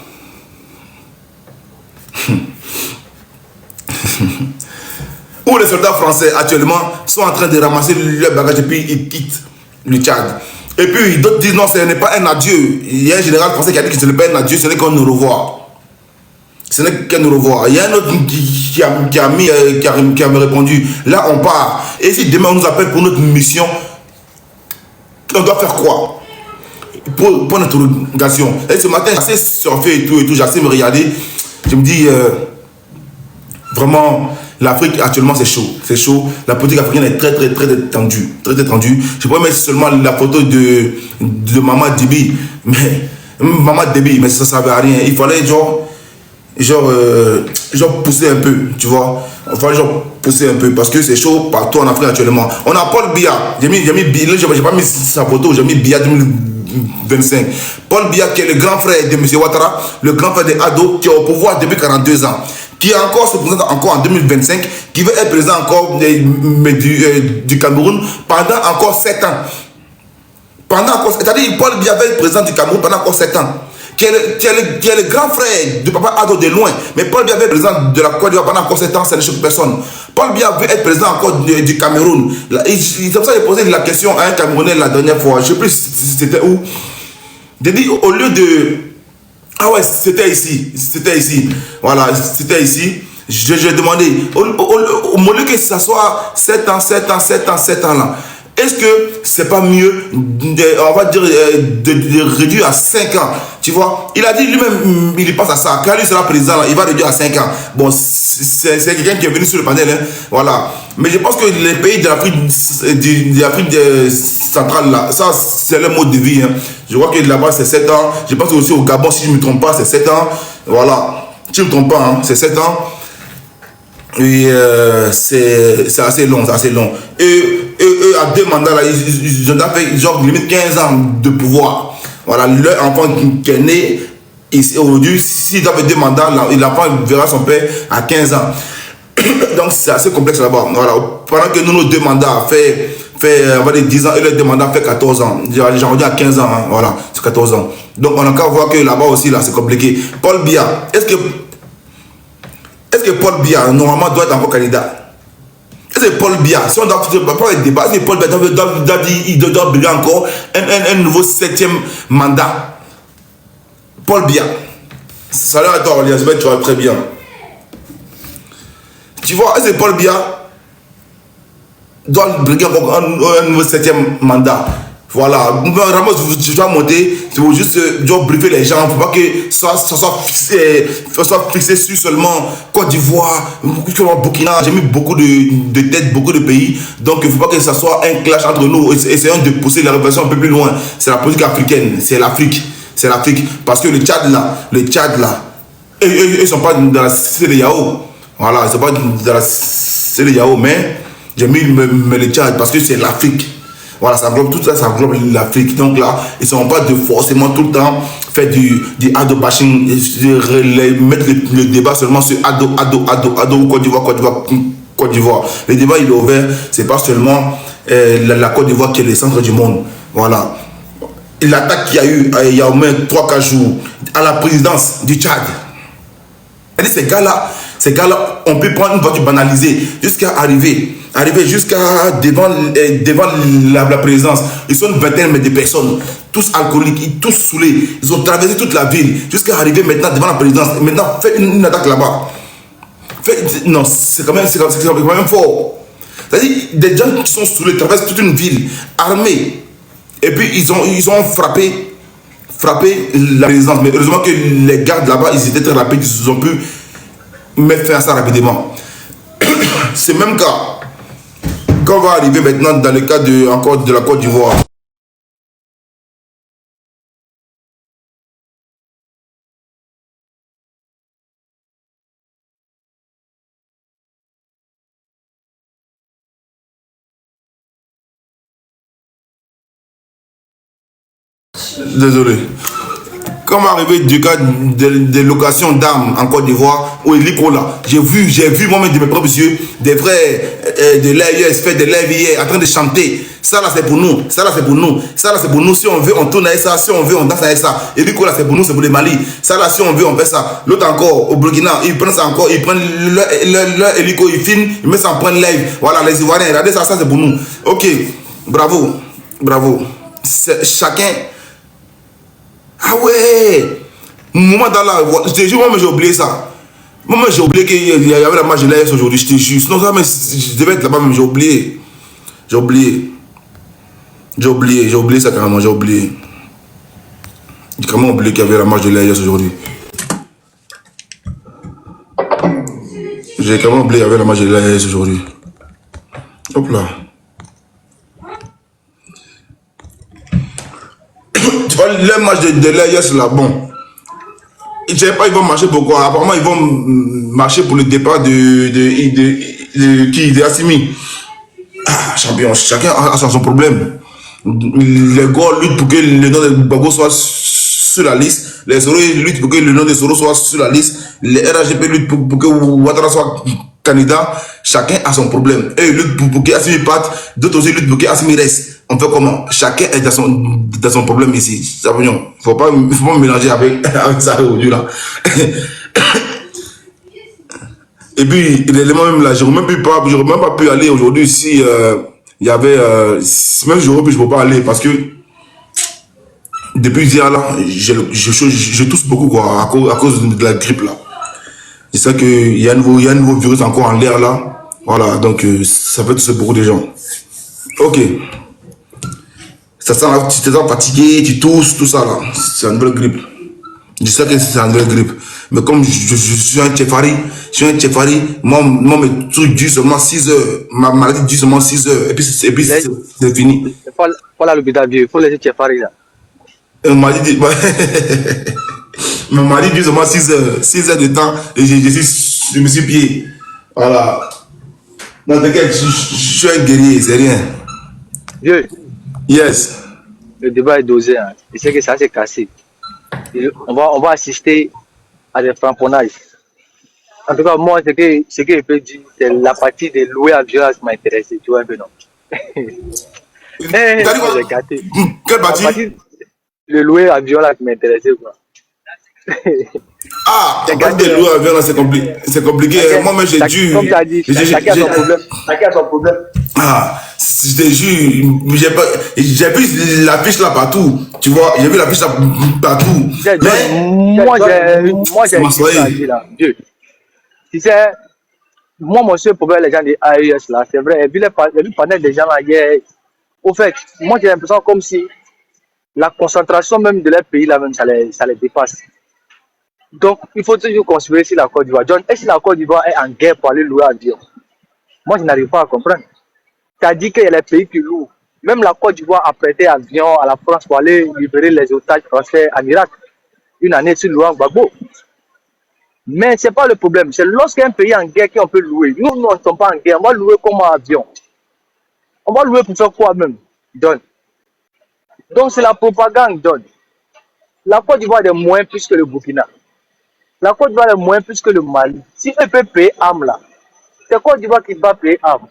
où les soldats français actuellement sont en train de ramasser leur bagage et puis ils quittent le Tchad. Et puis d'autres disent non, ce n'est pas un adieu. Il y a un général français qui a dit que ce n'est pas un adieu, ce n'est qu'un au revoir. Ce n'est qu'un au revoir. Il y a un autre qui a répondu, là on part. Et si demain on nous appelle pour notre mission, on doit faire quoi pour notre interrogation. Et ce matin, j'ai assez surfé et tout, j'ai assez me regarder. Je me dis, vraiment, l'Afrique actuellement c'est chaud. C'est chaud. La politique africaine est très tendue. Très tendue. Je pourrais mettre seulement la photo de Maman Déby. Mais Maman Déby, mais ça ne servait à rien. Il fallait genre pousser un peu, tu vois. Il fallait pousser un peu parce que c'est chaud partout en Afrique actuellement. On a Paul Biya. J'ai pas mis sa photo, j'ai mis Biya 2025. Paul Biya qui est le grand frère de M. Ouattara, le grand frère de Ado qui est au pouvoir depuis 42 ans. Qui encore se présente encore en 2025, qui veut être président encore du Cameroun pendant encore 7 ans. C'est-à-dire Paul Biya va être président du Cameroun pendant encore 7 ans. Qui est le grand frère du papa Ado de loin. Mais Paul Biya va être président de la Côte d'Ivoire pendant encore 7 ans, ça ne choque personne. Paul Biya veut être président encore du Cameroun. C'est comme ça que j'ai posé la question à un Camerounais la dernière fois. Je ne sais plus c'était où. J'ai dit au lieu de... Ah ouais, c'était ici. Voilà, c'était ici. J'ai demandé, au lieu que ça soit 7 ans là, est-ce que c'est pas mieux, on va dire, de réduire à 5 ans? Tu vois, il a dit lui-même, il y pense à ça. Quand lui sera président, il va réduire à 5 ans. Bon, c'est quelqu'un qui est venu sur le panel, hein, voilà. Mais je pense que les pays de l'Afrique centrale, là, ça, c'est le mode de vie. Hein. Je crois que là-bas, c'est 7 ans. Je pense aussi au Gabon, si je ne me trompe pas, c'est 7 ans. Voilà. Si je ne me trompe pas, hein, c'est 7 ans. Et c'est assez long, Et à 2 mandats, là, ils ont fait genre limite 15 ans de pouvoir. Voilà, leur enfant qui est né aujourd'hui, s'il doit faire 2 mandats, l'enfant verra son père à 15 ans. Donc c'est assez complexe là-bas. Voilà. Pendant que nous, nos 2 mandats fait on va dire 10 ans et les 2 mandats fait 14 ans. J'en reviens à 15 ans, hein, voilà, c'est 14 ans. Donc on a qu'à voir que là-bas aussi, là, c'est compliqué. Paul Biya, est-ce que Paul Biya, normalement, doit être encore candidat? Est-ce que Paul Biya, si on doit pas le débat, est-ce que Paul Biya doit briller encore un nouveau 7e mandat? Paul Biya. Salut à toi, Elias, tu vas très bien. Tu vois, est-ce que Paul Biya doit briller encore un nouveau 7e mandat? Voilà, vraiment, je dois monter, il faut juste briefer les gens, il ne faut pas que ça soit fixé sur seulement Côte d'Ivoire, Burkina. J'ai mis beaucoup de têtes, beaucoup de pays, donc il ne faut pas que ça soit un clash entre nous. Essayons de pousser la réflexion un peu plus loin. C'est la politique africaine, c'est l'Afrique, parce que le Tchad là, ils ne sont pas dans la CEDEAO. Voilà, ils ne sont pas dans la CEDEAO, mais j'ai mis le Tchad parce que c'est l'Afrique. Voilà, ça englobe tout ça, ça englobe l'Afrique. Donc là, ils ne sont pas forcément tout le temps faire du ado bashing, mettre le débat seulement sur ado, Côte d'Ivoire. Le débat, il est ouvert. C'est pas seulement la Côte d'Ivoire qui est le centre du monde. Voilà. L'attaque qu'il y a eu il y a au moins 3-4 jours à la présidence du Tchad. Elle dit, ces gars-là, on peut prendre une voiture banalisée jusqu'à arriver jusqu'à devant la présidence. Ils sont une vingtaine de personnes, tous alcooliques, tous saoulés. Ils ont traversé toute la ville jusqu'à arriver maintenant devant la présidence. Maintenant, faites une attaque là-bas. Non, c'est quand même fort. C'est-à-dire, des gens qui sont saoulés traversent toute une ville, armés. Et puis, ils ont frappé la présidence. Mais heureusement que les gardes là-bas, ils étaient très rapides. Ils ont pu mettre fin à ça rapidement. C'est le même cas. Quand on va arriver maintenant dans le cas de la Côte d'Ivoire. Désolé. quand on va arriver du cas de location d'armes en Côte d'Ivoire, au hélico là, j'ai vu moi-même de mes propres yeux des frères de l'AIS faire des lives hier en train de chanter. Ça là c'est pour nous, ça là c'est pour nous, ça là c'est pour nous. Si on veut, on tourne avec ça, si on veut, on danse avec ça. Hélico là c'est pour nous, c'est pour les Mali. Ça là, si on veut, on fait ça. L'autre encore, au Burkina, ils prennent ça encore, ils prennent leur hélico, ils filment, ils mettent ça en point live. Voilà, les Ivoiriens, regardez ça, ça c'est pour nous. Ok, bravo, bravo. Chacun. Ah ouais! Moment dans la. Je te jure, moi j'ai oublié ça. Moi j'ai oublié qu'il y avait la match de l'AS aujourd'hui, je te jure. Sinon, ça, mais je devais être là-bas, mais j'ai oublié. J'ai oublié ça carrément, j'ai oublié. J'ai carrément oublié qu'il y avait la match de l'AS aujourd'hui. J'ai carrément oublié qu'il y avait la match de l'AS aujourd'hui. Hop là. Tu vois, le match de l'AS là, bon. Je ne sais pas, ils vont marcher pourquoi. Apparemment, ils vont marcher pour le départ de Assimi. Ah, champion, chacun a son problème. Les gars luttent pour que le nom de Gbagbo soit sur la liste. Les Soro luttent pour que le nom de Soro soit sur la liste. Les RHGP luttent pour que Ouattara soit candidat. Chacun a son problème. Eux luttent pour que Assimi parte. D'autres aussi luttent pour que Assimi reste. On fait comment? Chacun est dans son problème ici. Il ne faut pas mélanger avec ça aujourd'hui là. Et puis, l'élément même là, je n'aurais même pas pu aller aujourd'hui si il y avait. Même j'aurais pu, je ne peux pas aller parce que depuis hier là, je tousse beaucoup quoi, à cause de la grippe là. C'est ça qu'il y a un nouveau virus encore en l'air là. Voilà, donc ça peut tousser beaucoup de gens. Ok. Tu te sens fatigué, tu tousses, tout ça là. C'est une nouvelle grippe. Je sais que c'est une nouvelle grippe. Mais comme je suis un Tchefari, moi mes trucs durent seulement 6 heures. Ma maladie dure seulement 6 heures. Et puis c'est fini. Il faut aller à l'hôpital vieux, il faut laisser Tchefari là. Ma maladie dure seulement 6 heures. 6 heures de temps et je me suis pied. Voilà. Non, t'inquiète, je suis un guerrier, c'est rien. Vieux. Yes. Le débat est dosé. Hein. Je sais que ça s'est cassé. On va assister à des framponnages. En tout cas, moi, ce que je peux dire, c'est la partie de louer à violence qui m'a intéressé. Tu vois un peu, non? J'ai gâté. Quelle partie? Le louer à violence qui m'a intéressé, quoi. Ah, la partie de louer à violence, c'est compliqué. Moi-même, j'ai dû. Comme tu as dit, chacun a son problème. Chacun a son problème. Ah, je te jure, j'ai vu l'affiche là partout, tu vois, j'ai vu l'affiche là partout. Moi, j'ai là, Dieu. Tu sais, moi, mon seul problème, les gens des AES là, c'est vrai, et puis le panel des gens là hier, au fait, moi j'ai l'impression comme si la concentration même de leur pays là même, ça les dépasse. Donc, il faut toujours considérer si la Côte d'Ivoire. John, est-ce que la Côte d'Ivoire est en guerre pour aller louer un avion? Moi, je n'arrive pas à comprendre. Tu as dit qu'il y a les pays qui louent. Même la Côte d'Ivoire a prêté avion à la France pour aller libérer les otages français en Irak. Une année sur Laurent Gbagbo. Mais ce n'est pas le problème. C'est lorsqu'un pays est en guerre qu'on peut louer. Nous ne sommes pas en guerre. On va louer comme un avion. On va louer pour faire quoi même? Donc c'est la propagande. Donne. La Côte d'Ivoire a des moyens plus que le Burkina. La Côte d'Ivoire a des moyens plus que le Mali. Si eux peuvent payer âme là, c'est Côte d'Ivoire qui va payer âme.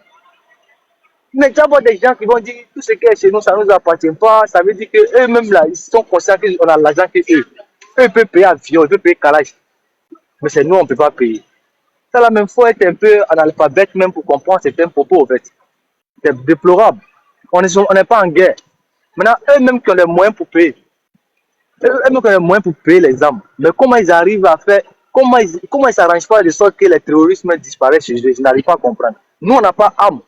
Mais tu vois des gens qui vont dire tout ce qui est chez nous, ça ne nous appartient pas. Ça veut dire qu'eux-mêmes là, ils sont conscients qu'on a l'argent qu'eux. Eux peuvent payer avion, ils peuvent payer calage. Mais c'est nous, on ne peut pas payer. Ça la même fois être un peu analphabète même pour comprendre certains propos en fait. C'est déplorable. On n'est pas en guerre. Maintenant, eux-mêmes qui ont les moyens pour payer. Eux-mêmes qui ont les moyens pour payer les armes. Mais comment ils arrivent à faire, comment ils s'arrangent pas de sorte que les terroristes disparaissent chez eux? Je n'arrive pas à comprendre. Nous, on n'a pas d'armes.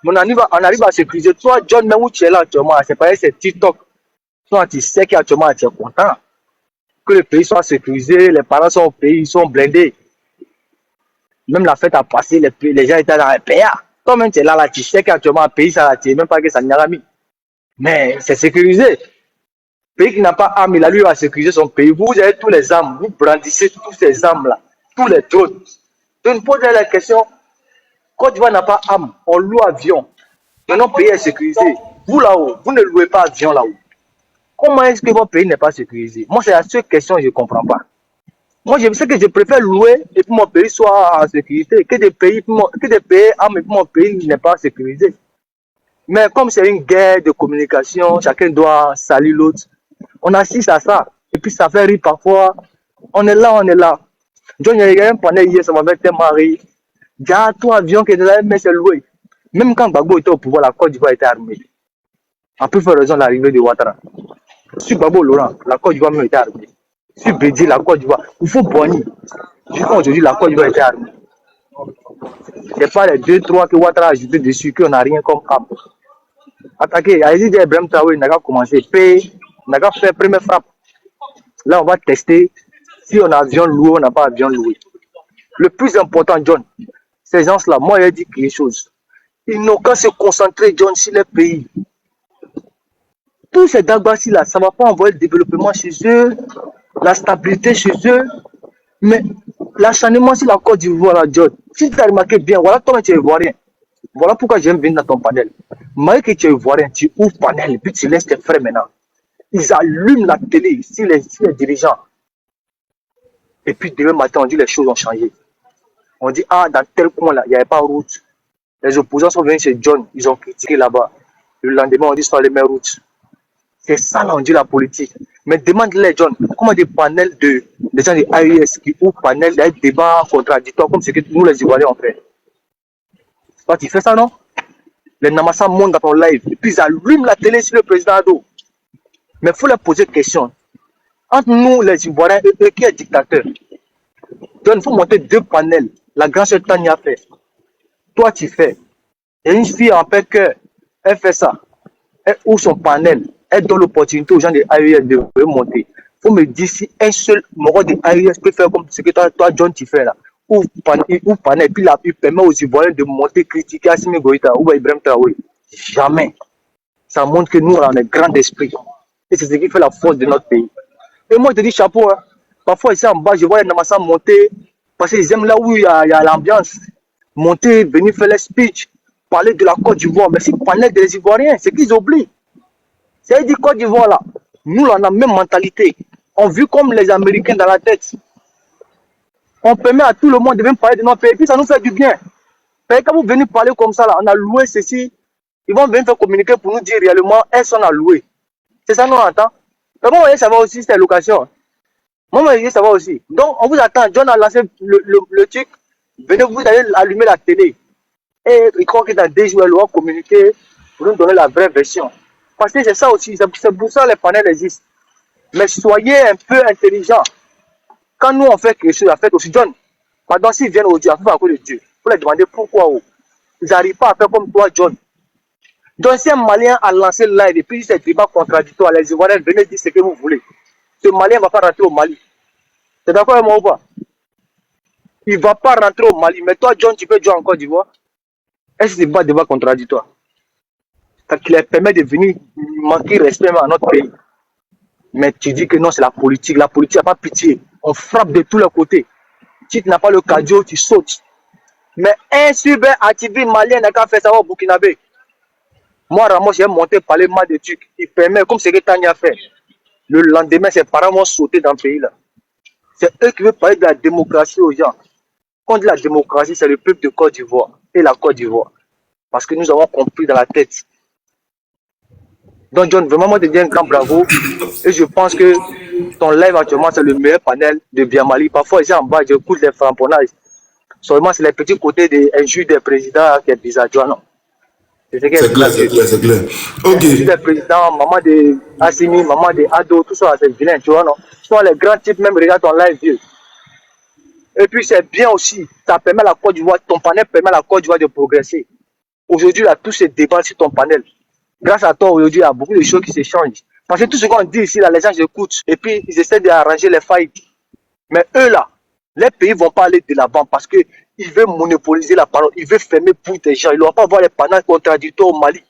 On arrive à sécuriser. Toi, John, même où tu es là actuellement, c'est pas c'est TikTok. Toi, tu sais qu'actuellement, tu es content. Que le pays soit sécurisé, les parents sont au pays, ils sont blindés. Même la fête a passé, les gens étaient dans les PA. Toi-même, tu es là, tu sais qu'actuellement, le pays, ça ne même pas que ça n'y a mis. Mais c'est sécurisé. Le pays qui n'a pas d'armes, il a lui à sécuriser son pays. Vous avez tous les armes, vous brandissez tous ces armes-là, tous les drones. Donc, posez la question. Côte d'Ivoire n'a pas d'armes, on loue avion. Maintenant, le pays est sécurisé. Vous là-haut, vous ne louez pas avion là-haut. Comment est-ce que votre pays n'est pas sécurisé? Moi, c'est la seule question que je ne comprends pas. Moi, je sais que je préfère louer et que mon pays soit en sécurité que des pays armes et que mon pays n'est pas sécurisé. Mais comme c'est une guerre de communication, chacun doit salir l'autre. On assiste à ça. Et puis ça fait rire parfois. On est là. John, il y a un panel hier, ça m'avait tellement rire. Il y a 3 avions qui étaient là, mais c'est loué. Même quand Gbagbo était au pouvoir, la Côte d'Ivoire était armée. En plus, for raison de l'arrivée de Ouattara. Sur Gbagbo Laurent, la Côte d'Ivoire même était armée. Sur Bédi, la Côte d'Ivoire. Il faut Boigny. Aujourd'hui, la Côte d'Ivoire était armée. C'est pas les 2-3 que Ouattara a ajouté dessus qu'on n'a rien comme arme. Attaquer, Aziz Ibrahim Traoré n'a qu'à commencer. N'a qu'à faire première frappe. Là, on va tester si on a avion loué ou on n'a pas avion loué. Le plus important, John, ces gens-là, moi, j'ai dit quelque chose. Ils n'ont qu'à se concentrer, John, sur les pays. Tous ces Dagbassi-là, ça ne va pas envoyer le développement chez eux, la stabilité chez eux, mais l'acharnement sur la Côte d'Ivoire, John, si tu as remarqué bien, voilà, toi, tu es ivoirien. Voilà pourquoi j'aime venir dans ton panel. Malgré que tu es ivoirien, tu ouvres le panel, puis tu laisses tes frères maintenant. Ils allument la télé, si les dirigeants. Et puis demain matin, on dit les choses ont changé. On dit, ah, dans tel coin-là, il n'y avait pas de route. Les opposants sont venus chez John, ils ont critiqué là-bas. Le lendemain, on dit, ce sont les mêmes routes. C'est ça, là, on dit la politique. Mais demande-les, John, comment des panels des gens des AES qui ouvrent panel, des débats contradictoires, comme ce que nous, les Ivoiriens, on fait. Toi, tu fais ça, non? Les Namassa montent dans ton live, et puis ils allument la télé sur le président Ado. Mais il faut leur poser une question. Entre nous, les Ivoiriens, et eux qui est dictateur, il faut monter 2 panels. La grande sœur Tania fait. Toi, tu fais. Et une fille en paix cœur, elle fait ça. Elle ouvre son panel. Elle donne l'opportunité aux gens des AES de remonter. Il faut me dire si un seul membre des AES peut faire comme ce que toi John, tu fais là. Ouvre panel, et puis là, il permet aux Ivoiriens de monter, critiquer Assimi Goïta ou Ibrahim Traoré. Jamais. Ça montre que nous, on est grand d'esprit. Et c'est ce qui fait la force de notre pays. Et moi, je te dis chapeau. Hein. Parfois, ici en bas, je vois les Namassa monter, parce qu'ils aiment là où il y a l'ambiance. Monter, venir faire les speech, parler de la Côte d'Ivoire. Mais c'est parler des Ivoiriens, c'est qu'ils oublient. C'est dit Côte d'Ivoire là. Nous, on a la même mentalité. On vit comme les Américains dans la tête. On permet à tout le monde de venir parler de notre pays, puis ça nous fait du bien. Mais quand vous venez parler comme ça, là, on a loué ceci, ils vont venir faire communiquer pour nous dire réellement, elles sont à louer. C'est ça, nous, on entend. Mais bon, ça va aussi, c'est location. Moi, ça va aussi. Donc, on vous attend. John a lancé le truc. Venez, vous allez allumer la télé. Et il croit que dans 2 jours, elle va communiquer pour nous donner la vraie version. Parce que c'est ça aussi. C'est pour ça que les panels existent. Mais soyez un peu intelligents. Quand nous, on fait quelque chose, on fait aussi. John, pardon, s'ils viennent aujourd'hui, on fait à cause de Dieu. Vous leur demandez pourquoi. Ils n'arrivent pas à faire comme toi, John. Donc, si un Malien a lancé le live et puis c'est débat contradictoire, les Ivoiriens, venez dire ce que vous voulez. Ce Malien ne va pas rentrer au Mali. C'est d'accord avec moi ou pas? Il ne va pas rentrer au Mali. Mais toi, John, tu peux jouer en Côte d'Ivoire? Est-ce que ce n'est pas débat contradictoire? Parce qu'il permet de venir manquer respect à notre pays. Mais tu dis que non, c'est la politique. La politique n'a pas pitié. On frappe de tous les côtés. Si tu n'as pas le cardio, tu sautes. Mais un super activiste malien n'a qu'à faire ça au Burkinabé. Moi, Ramos, j'ai monté parler mal de trucs. Il permet, comme ce que Tania a fait. Le lendemain, ses parents vont sauter dans le pays là. C'est eux qui veulent parler de la démocratie aux gens. Quand on dit la démocratie, c'est le peuple de Côte d'Ivoire et la Côte d'Ivoire. Parce que nous avons compris dans la tête. Donc, John, vraiment, moi, je te dis un grand bravo. Et je pense que ton live actuellement, c'est le meilleur panel de Biamali. Parfois, ici en bas, j'écoute les framponnages. Seulement, c'est les petits côtés des injures des présidents qui est bizarre, non? C'est clair, c'est clair. Ok. Les présidents, maman de Assimi, maman de Ado, tout ça, c'est vilain, tu vois, non? Ce sont les grands types, même regarde ton live, vieux. Et puis, c'est bien aussi, ça permet à la Côte d'Ivoire, ton panel permet à la Côte d'Ivoire de progresser. Aujourd'hui, là, tous ces débats sur ton panel. Grâce à toi, aujourd'hui, il y a beaucoup de choses qui se changent. Parce que tout ce qu'on dit ici, là, les gens écoutent. Et puis, ils essaient d'arranger les failles. Mais eux, là, les pays ne vont pas aller de l'avant parce qu'ils veulent monopoliser la parole. Ils veulent fermer pour des gens. Ils ne vont pas voir les panels contradictoires au Mali.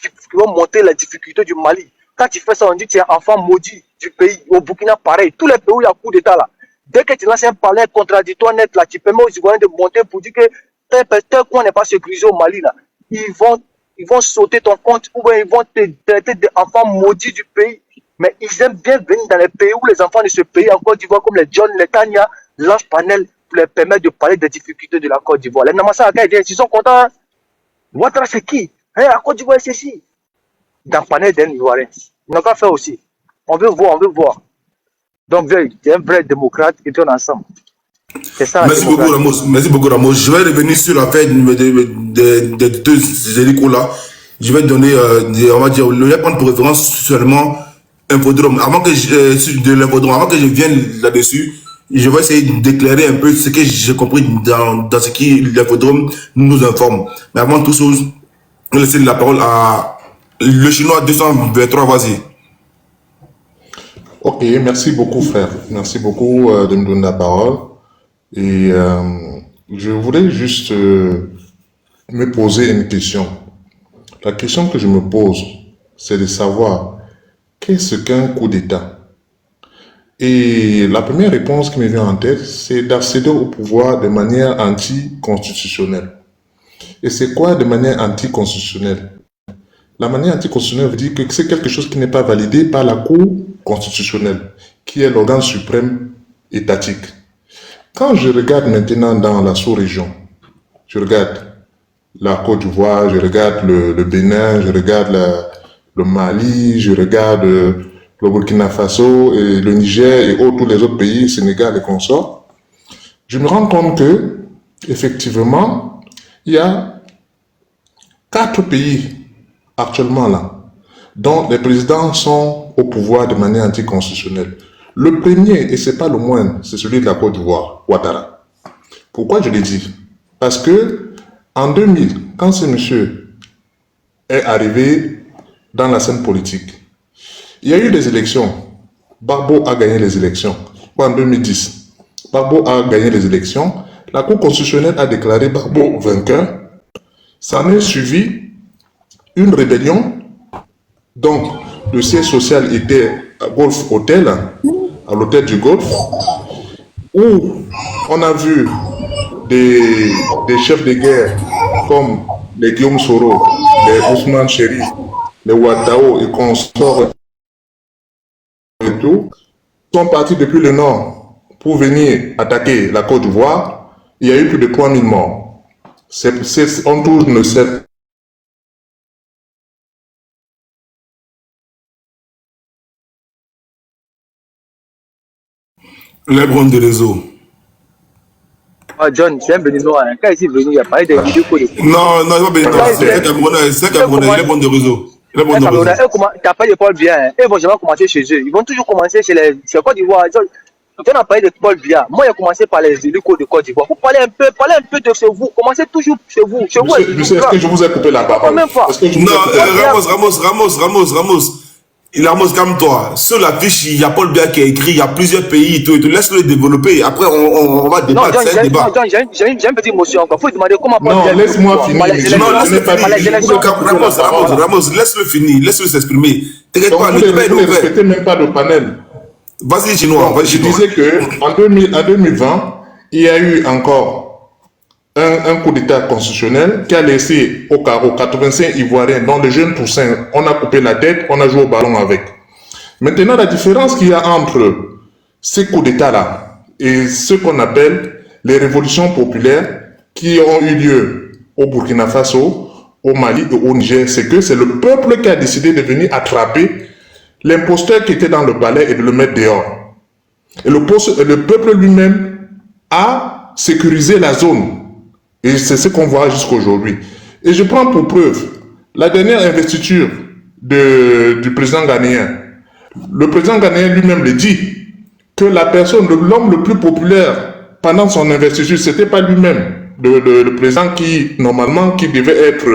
Qui vont monter la difficulté du Mali. Quand tu fais ça, on dit que tu es enfant maudit du pays. Au Burkina, pareil. Tous les pays où il y a coup d'État, là. Dès que tu lances un panel contradictoire net, là, tu permets aux Ivoiriens de monter pour dire que tel coin n'est pas sécurisé au Mali, là. Ils vont sauter ton compte ou bien ils vont te traiter d'enfant maudit du pays. Mais ils aiment bien venir dans les pays où les enfants de ce pays, en Côte d'Ivoire, comme les John, les Tania, lancent panel pour les permettre de parler des difficultés de la Côte d'Ivoire. Les Namassa, quand ils viennent, ils sont contents. Ouattara, c'est qui? La Côte d'Ivoire, c'est ceci. Dans le panel d'un Ivoirien. Ils n'ont qu'à faire aussi. On veut voir, on veut voir. Donc, tu es un vrai démocrate et tu es ensemble. C'est ça. Merci beaucoup, Ramos. Merci beaucoup, Ramos. Je vais revenir sur l'affaire des deux hélicos-là. Je vais donner, on va dire, je vais prendre pour référence seulement Infodrome. Avant que de l'Infodrome, avant que je vienne là-dessus, je vais essayer d'éclairer un peu ce que j'ai compris dans ce qui l'Infodrome nous informe. Mais avant toute chose, je vais laisser la parole à le Chinois 223, vas-y. Ok, merci beaucoup frère. Merci beaucoup de me donner la parole. Et je voulais juste me poser une question. La question que je me pose, c'est de savoir qu'est-ce qu'un coup d'État? Et la première réponse qui me vient en tête, c'est d'accéder au pouvoir de manière anticonstitutionnelle. Et c'est quoi de manière anticonstitutionnelle? La manière anticonstitutionnelle veut dire que c'est quelque chose qui n'est pas validé par la Cour constitutionnelle, qui est l'organe suprême étatique. Quand je regarde maintenant dans la sous-région, je regarde la Côte d'Ivoire, je regarde le Bénin, je regarde le Mali, je regarde le Burkina Faso, et le Niger et tous les autres pays, Sénégal et consorts, je me rends compte que, effectivement, il y a 4 pays actuellement là, dont les présidents sont au pouvoir de manière anticonstitutionnelle. Le premier, et ce n'est pas le moindre, c'est celui de la Côte d'Ivoire, Ouattara. Pourquoi je le dis? Parce que en 2000, quand ce monsieur est arrivé dans la scène politique, il y a eu des élections. Gbagbo a gagné les élections. En 2010, Gbagbo a gagné les élections. La Cour constitutionnelle a déclaré Gbagbo vainqueur. Ça en est suivi une rébellion. Donc, le siège social était à Golf Hotel, à l'hôtel du Golfe, où on a vu des chefs de guerre comme les Guillaume Soro, les Ousmane Chéri, les Ouattao et consorts et tout, sont partis depuis le nord pour venir attaquer la Côte d'Ivoire. Il y a eu plus de 3000 morts. On tourne cette les bronzes de réseau. John, c'est un béninois. Quand il est venu, il a parlé des vidéos. Non, il n'est pas béninois. C'est Camerounais, les bronzes de réseau. Les bronzes de réseau. Tu n'as pas de Paul Biya. Ils vont jamais commencer chez eux. Ils vont toujours commencer chez les Côte d'Ivoire. On a parlé de Paul Biya. Moi, j'ai commencé par les hélicos de Côte d'Ivoire. Vous parlez un peu de chez vous. Commencez toujours chez vous. Chez vous. Monsieur, est-ce que je vous ai coupé la parole? Non, Ramos. Ramos, calme-toi. Sur la fiche, il y a Paul Biya qui a écrit, il y a plusieurs pays et tout. Laisse-le développer. Après, on va débattre. C'est un débat. J'ai une petite émotion encore. Il faut demander comment Paul Biya. Non, laisse-moi finir. Ramos, laisse-le finir. Laisse-le s'exprimer. T'inquiète pas, le débat est ouvert. Vous ne respectez même pas le panel. Vas-y, Chinois. Je disais qu'en 2020, il y a eu encore un coup d'État constitutionnel qui a laissé au carreau 85 Ivoiriens, dont le jeune Toussaint, on a coupé la tête, on a joué au ballon avec. Maintenant, la différence qu'il y a entre ces coups d'État-là et ce qu'on appelle les révolutions populaires qui ont eu lieu au Burkina Faso, au Mali et au Niger, c'est que c'est le peuple qui a décidé de venir attraper l'imposteur qui était dans le palais et de le mettre dehors. Et le peuple lui-même a sécurisé la zone. Et c'est ce qu'on voit jusqu'à aujourd'hui. Et je prends pour preuve la dernière investiture du président ghanéen. Le président ghanéen lui-même le dit, que la personne, l'homme le plus populaire pendant son investiture, c'était pas lui-même, le président qui, normalement, qui devait être,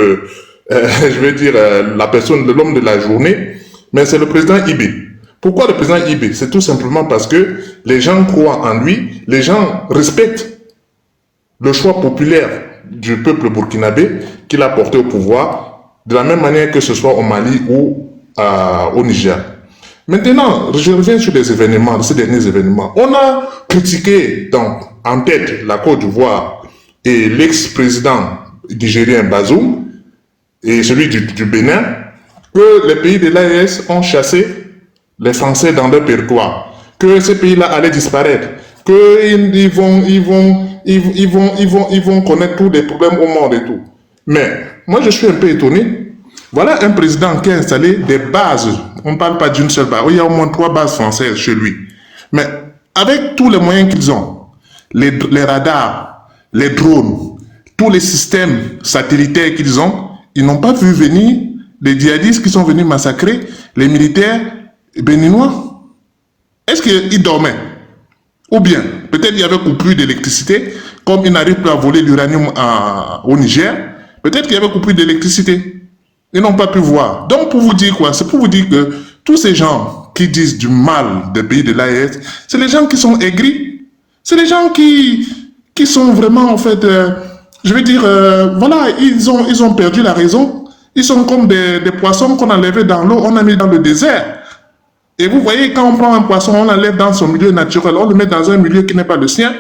je vais dire, la personne, l'homme de la journée, mais c'est le président Ibé. Pourquoi le président Ibé? C'est tout simplement parce que les gens croient en lui, les gens respectent le choix populaire du peuple burkinabé qu'il a porté au pouvoir, de la même manière que ce soit au Mali ou au Niger. Maintenant, je reviens sur les événements, ces derniers événements. On a critiqué donc, en tête la Côte d'Ivoire et l'ex-président nigérien Bazoum et celui du Bénin, que les pays de l'AES ont chassé les Français dans leur territoire, que ces pays-là allaient disparaître, qu'ils vont connaître tous les problèmes au monde et tout. Mais moi, je suis un peu étonné. Voilà un président qui a installé des bases. On ne parle pas d'une seule base. Il y a au moins 3 bases françaises chez lui. Mais avec tous les moyens qu'ils ont, les radars, les drones, tous les systèmes satellitaires qu'ils ont, ils n'ont pas vu venir les djihadistes qui sont venus massacrer les militaires béninois. Est-ce qu'ils dormaient? Ou bien, peut-être il y avait coupure d'électricité, comme ils n'arrivent plus à voler l'uranium au Niger, peut-être qu'il y avait coupure d'électricité. Ils n'ont pas pu voir. Donc, pour vous dire quoi? C'est pour vous dire que tous ces gens qui disent du mal des pays de l'AES, c'est les gens qui sont aigris. C'est les gens qui sont vraiment, en fait, je veux dire, voilà, ils ont perdu la raison. Ils sont comme des poissons qu'on a enlevés dans l'eau, on a mis dans le désert. Et vous voyez, quand on prend un poisson, on l'enlève dans son milieu naturel, on le met dans un milieu qui n'est pas le sien.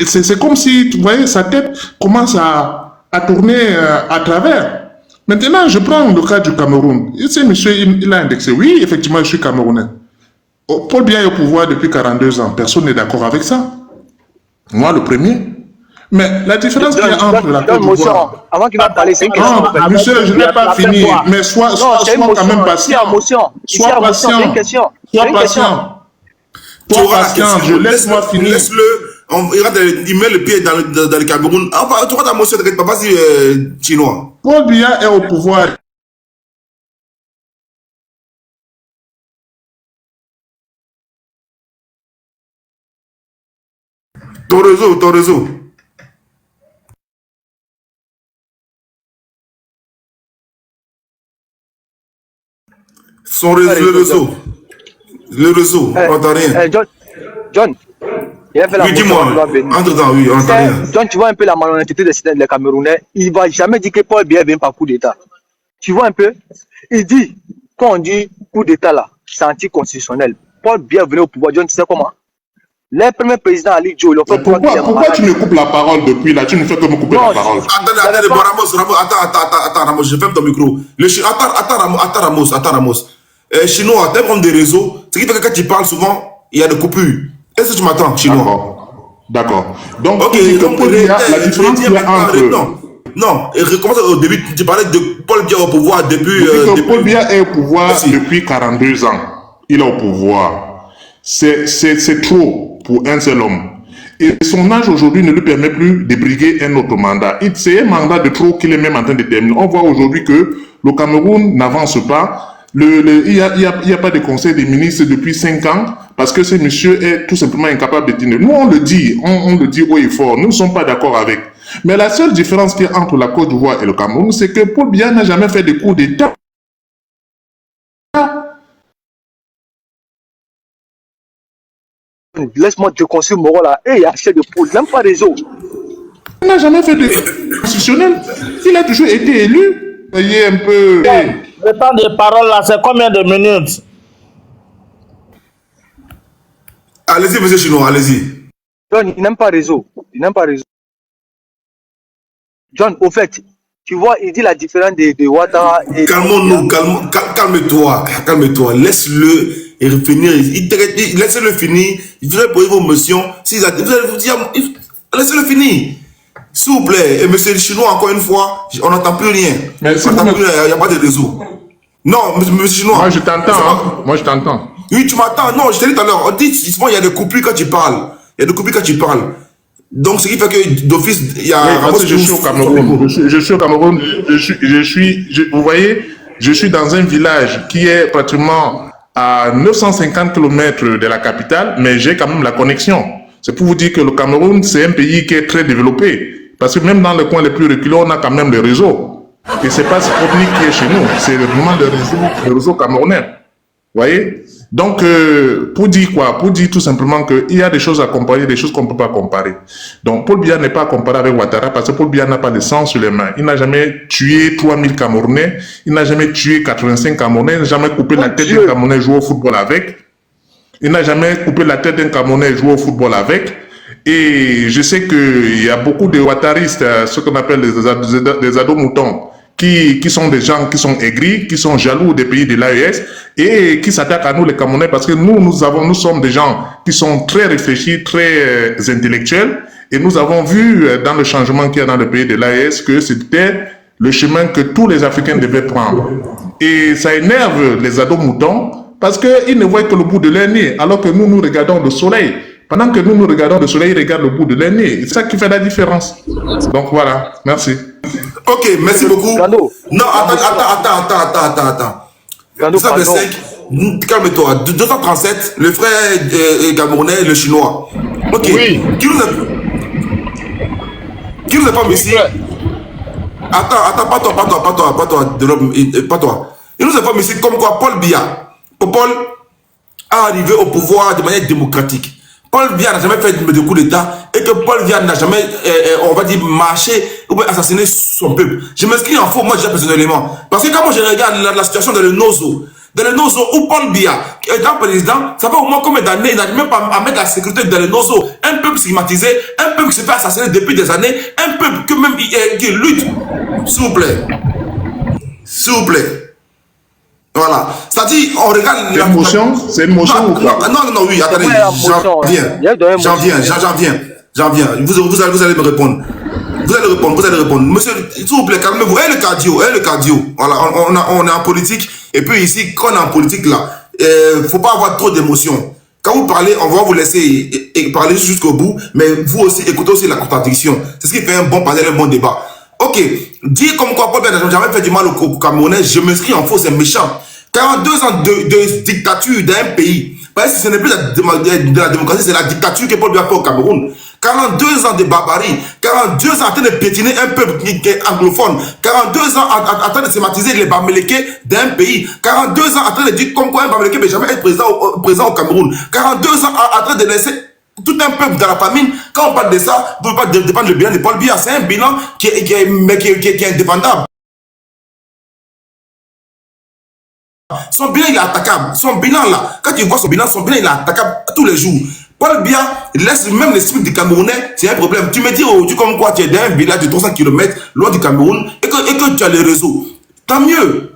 C'est comme si, vous voyez, sa tête commence à tourner à travers. Maintenant, je prends le cas du Cameroun. Ce monsieur, il a indexé. Oui, effectivement, je suis Camerounais. Paul Biya est au pouvoir depuis 42 ans. Personne n'est d'accord avec ça. Moi, le premier. Mais la différence qu'il y a entre la Côte d'Ivoire... Avant qu'il va parler, c'est une question. Non, monsieur, je n'ai pas fini. Mais sois quand même patient. Sois patient. Sois patient. Sois patient. Laisse-moi finir. Laisse-le. Il met le pied dans le Cameroun. Enfin, tu vois ta motion, t'inquiète pas, vas-y, chinois. Paul Biya est au pouvoir. Ton réseau. Le réseau, on n'entend rien. John. Oui, dis-moi, entre-temps, oui, on n'entend rien. John, tu vois un peu la malhonnêteté des Camerounais. Il ne va jamais dire que Paul Biya vient par coup d'État. Tu vois un peu? Il dit, quand on dit coup d'État là, c'est anticonstitutionnel. Paul Biya venait au pouvoir, John, tu sais comment? Les premiers présidents Ali Joe, ils ont fait pourquoi tu me coupes la parole depuis là? Tu ne fais que me couper la parole. Attendez, attends, Ramos, je ferme ton micro. Attends, Ramos. Chinois, t'es comme des réseaux. Ce qui fait que quand tu parles souvent, il y a des coupures. Est-ce que tu m'entends, Chinois? D'accord. Donc, ok, la différence qu'il y a entre... Non, et recommence au début, tu parlais de Paul Biya au pouvoir depuis... Paul Biya est au pouvoir depuis 42 ans. Il est au pouvoir. C'est trop pour un seul homme. Et son âge aujourd'hui ne lui permet plus de briguer un autre mandat. C'est un mandat de trop qu'il est même en train de terminer. On voit aujourd'hui que le Cameroun n'avance pas. Il n'y a pas de conseil des ministres depuis 5 ans parce que ce monsieur est tout simplement incapable de tenir. Nous, on le dit haut et fort. Nous ne sommes pas d'accord avec. Mais la seule différence qu'il y a entre la Côte d'Ivoire et le Cameroun, c'est que Paul Biya n'a jamais fait de coup d'État. Laisse-moi te conseiller mon rôle là. Et il y a assez de poules, même pas réseau. Il n'a jamais fait de constitutionnel. Il a toujours été élu. Soyez un peu... Le temps de parole là, c'est combien de minutes? Allez-y, monsieur Chinois, allez-y. John, il n'aime pas réseau. John, au fait, tu vois, il dit la différence de Ouattara et... Calme-toi. Laisse-le finir. Laissez-le finir. Il faudrait poser vos motions. Laissez-le finir. S'il vous plaît, et monsieur le Chinois, encore une fois, on n'entend plus rien. Il n'y a pas de réseau. Non, monsieur Chinois. Moi, je t'entends. Oui, tu m'entends. Non, je t'ai dit tout à l'heure. On dit souvent, il y a des coupures quand tu parles. Donc, ce qui fait que d'office, il y a... je suis au Cameroun. Vous voyez, je suis dans un village qui est pratiquement à 950 km de la capitale, mais j'ai quand même la connexion. C'est pour vous dire que le Cameroun, c'est un pays qui est très développé. Parce que même dans les coins les plus reculés, on a quand même le réseau. Et c'est pas Sputnik qui est chez nous, c'est vraiment le réseau camerounais. Vous voyez? Donc, pour dire quoi? Pour dire tout simplement qu'il y a des choses à comparer, des choses qu'on ne peut pas comparer. Donc, Paul Biya n'est pas comparé avec Ouattara parce que Paul Biya n'a pas de sang sur les mains. Il n'a jamais tué 3000 Camerounais, il n'a jamais tué 85 Camerounais, il n'a jamais coupé la tête d'un Camerounais jouer au football avec. Il n'a jamais coupé la tête d'un Camerounais jouer au football avec. Et je sais qu'il y a beaucoup de ouattaristes, ce qu'on appelle des ados moutons, qui sont des gens qui sont aigris, qui sont jaloux des pays de l'AES et qui s'attaquent à nous les Camerounais parce que nous sommes des gens qui sont très réfléchis, très intellectuels et nous avons vu dans le changement qu'il y a dans le pays de l'AES que c'était le chemin que tous les Africains devaient prendre. Et ça énerve les ados moutons parce qu'ils ne voient que le bout de leur nez alors que nous regardons le soleil. Pendant que nous regardons le soleil, ils regardent le bout de leur nez. C'est ça qui fait la différence. Donc voilà, merci. Ok, merci beaucoup. Non, attends. Calme-toi. 237, le frère Gamournais, le chinois. Ok. Oui. Qui nous a pas ici? Attends, pas toi. Il nous informe ici comme quoi Paul Biya, Paul a arrivé au pouvoir de manière démocratique. Paul Biya n'a jamais fait de coup d'État et que Paul Biya n'a jamais, on va dire, marché ou assassiné son peuple. Je m'inscris en faux, moi, déjà personnellement. Parce que quand moi je regarde la situation dans le Nozo où Paul Biya, étant président, ça fait au moins combien d'années, il n'arrive même pas à mettre la sécurité dans le Nozo. Un peuple stigmatisé, un peuple qui se fait assassiner depuis des années, un peuple que même qui lutte. S'il vous plaît. Voilà. Ça dit, on regarde... C'est une motion ou quoi? Non, oui, attendez, j'en viens. Vous allez me répondre. Vous allez répondre. Monsieur, s'il vous plaît, calmez-vous. Et le cardio. Voilà, on est en politique. Et puis ici, quand on est en politique, là, faut pas avoir trop d'émotions. Quand vous parlez, on va vous laisser parler jusqu'au bout, mais vous aussi, écoutez aussi la contradiction. C'est ce qui fait un bon panel, un bon débat. Ok, dire comme quoi Paul Biya n'a jamais fait du mal au Camerounais, je m'inscris en faux, c'est méchant. 42 ans de dictature d'un pays, parce que ce n'est plus de la démocratie, c'est la dictature que Paul Biya fait au Cameroun. 42 ans de barbarie, 42 ans en train de piétiner un peuple qui est anglophone, 42 ans en train de sématiser les Bamileke d'un pays, 42 ans en train de dire comme quoi un Bamileke ne peut jamais être présent au Cameroun, 42 ans en train de laisser tout un peuple dans la famine. Quand on parle de ça, vous ne pouvez pas dépendre le bilan de Paul Biya. C'est un bilan qui est indéfendable. Son bilan, il est attaquable. Son bilan, là, quand tu vois son bilan, il est attaquable tous les jours. Paul Biya laisse même l'esprit du Camerounais, c'est un problème. Tu me dis aujourd'hui comme quoi tu es dans un village de 300 km loin du Cameroun et que tu as les réseaux. Tant mieux.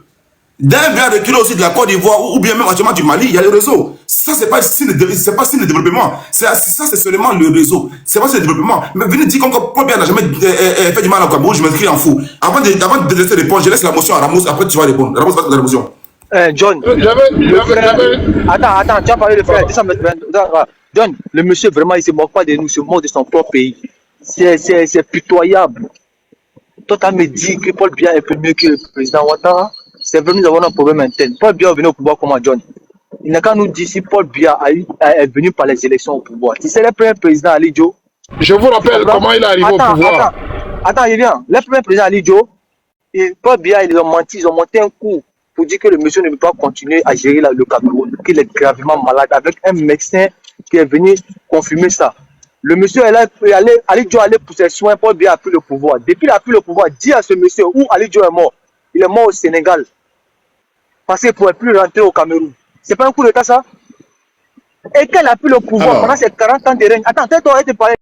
Dans un village de kilo aussi de la Côte d'Ivoire ou bien même actuellement du Mali, il y a le réseau. Ça, c'est pas signe de développement. Ça, c'est seulement le réseau. C'est pas signe de développement. Mais venez dire comme Paul Biya n'a jamais fait du mal au Cameroun, je m'inscris en fou. Avant de laisser répondre, je laisse la motion à Ramos, après tu vas répondre. Ramos va te la motion. John, attends, tu as parlé de frère. John, le monsieur vraiment, il se moque pas de nous, il se moque de son propre pays. C'est pitoyable. Toi, tu as me dit que Paul Biya est un peu mieux que le président Ouattara. C'est vrai, nous avons un problème interne. Paul Biya est venu au pouvoir comment, John? Il n'a qu'à nous dire si Paul Biya est venu par les élections au pouvoir. Si c'est le premier président Ali Joe. Je vous rappelle comment il est arrivé au pouvoir. Attends, il vient. Le premier président Ali Joe, et Paul Biya, ils ont monté un coup pour dire que le monsieur ne peut pas continuer à gérer le Cameroun, qu'il est gravement malade, avec un médecin qui est venu confirmer ça. Le monsieur Ali Joe allait pour ses soins, Paul Biya a pris le pouvoir. Depuis qu'il a pris le pouvoir, dis à ce monsieur où Ali Joe est mort. Il est mort au Sénégal. Parce qu'il ne pouvait plus rentrer au Cameroun. C'est pas un coup d'état ça? Et qu'elle a pris le pouvoir pendant ces 40 ans de règne. Attends, toi, te parler.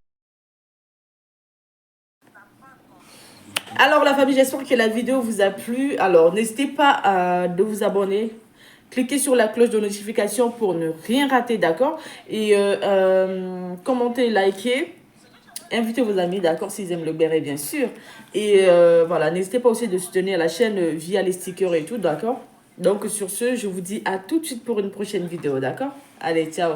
Alors la famille, j'espère que la vidéo vous a plu. Alors n'hésitez pas de vous abonner. Cliquez sur la cloche de notification pour ne rien rater, d'accord? Et commentez, likez. Invitez vos amis, d'accord, s'ils aiment le béret, bien sûr. Et voilà, n'hésitez pas aussi de soutenir la chaîne via les stickers et tout, d'accord? Donc sur ce, je vous dis à tout de suite pour une prochaine vidéo, d'accord? Allez, ciao!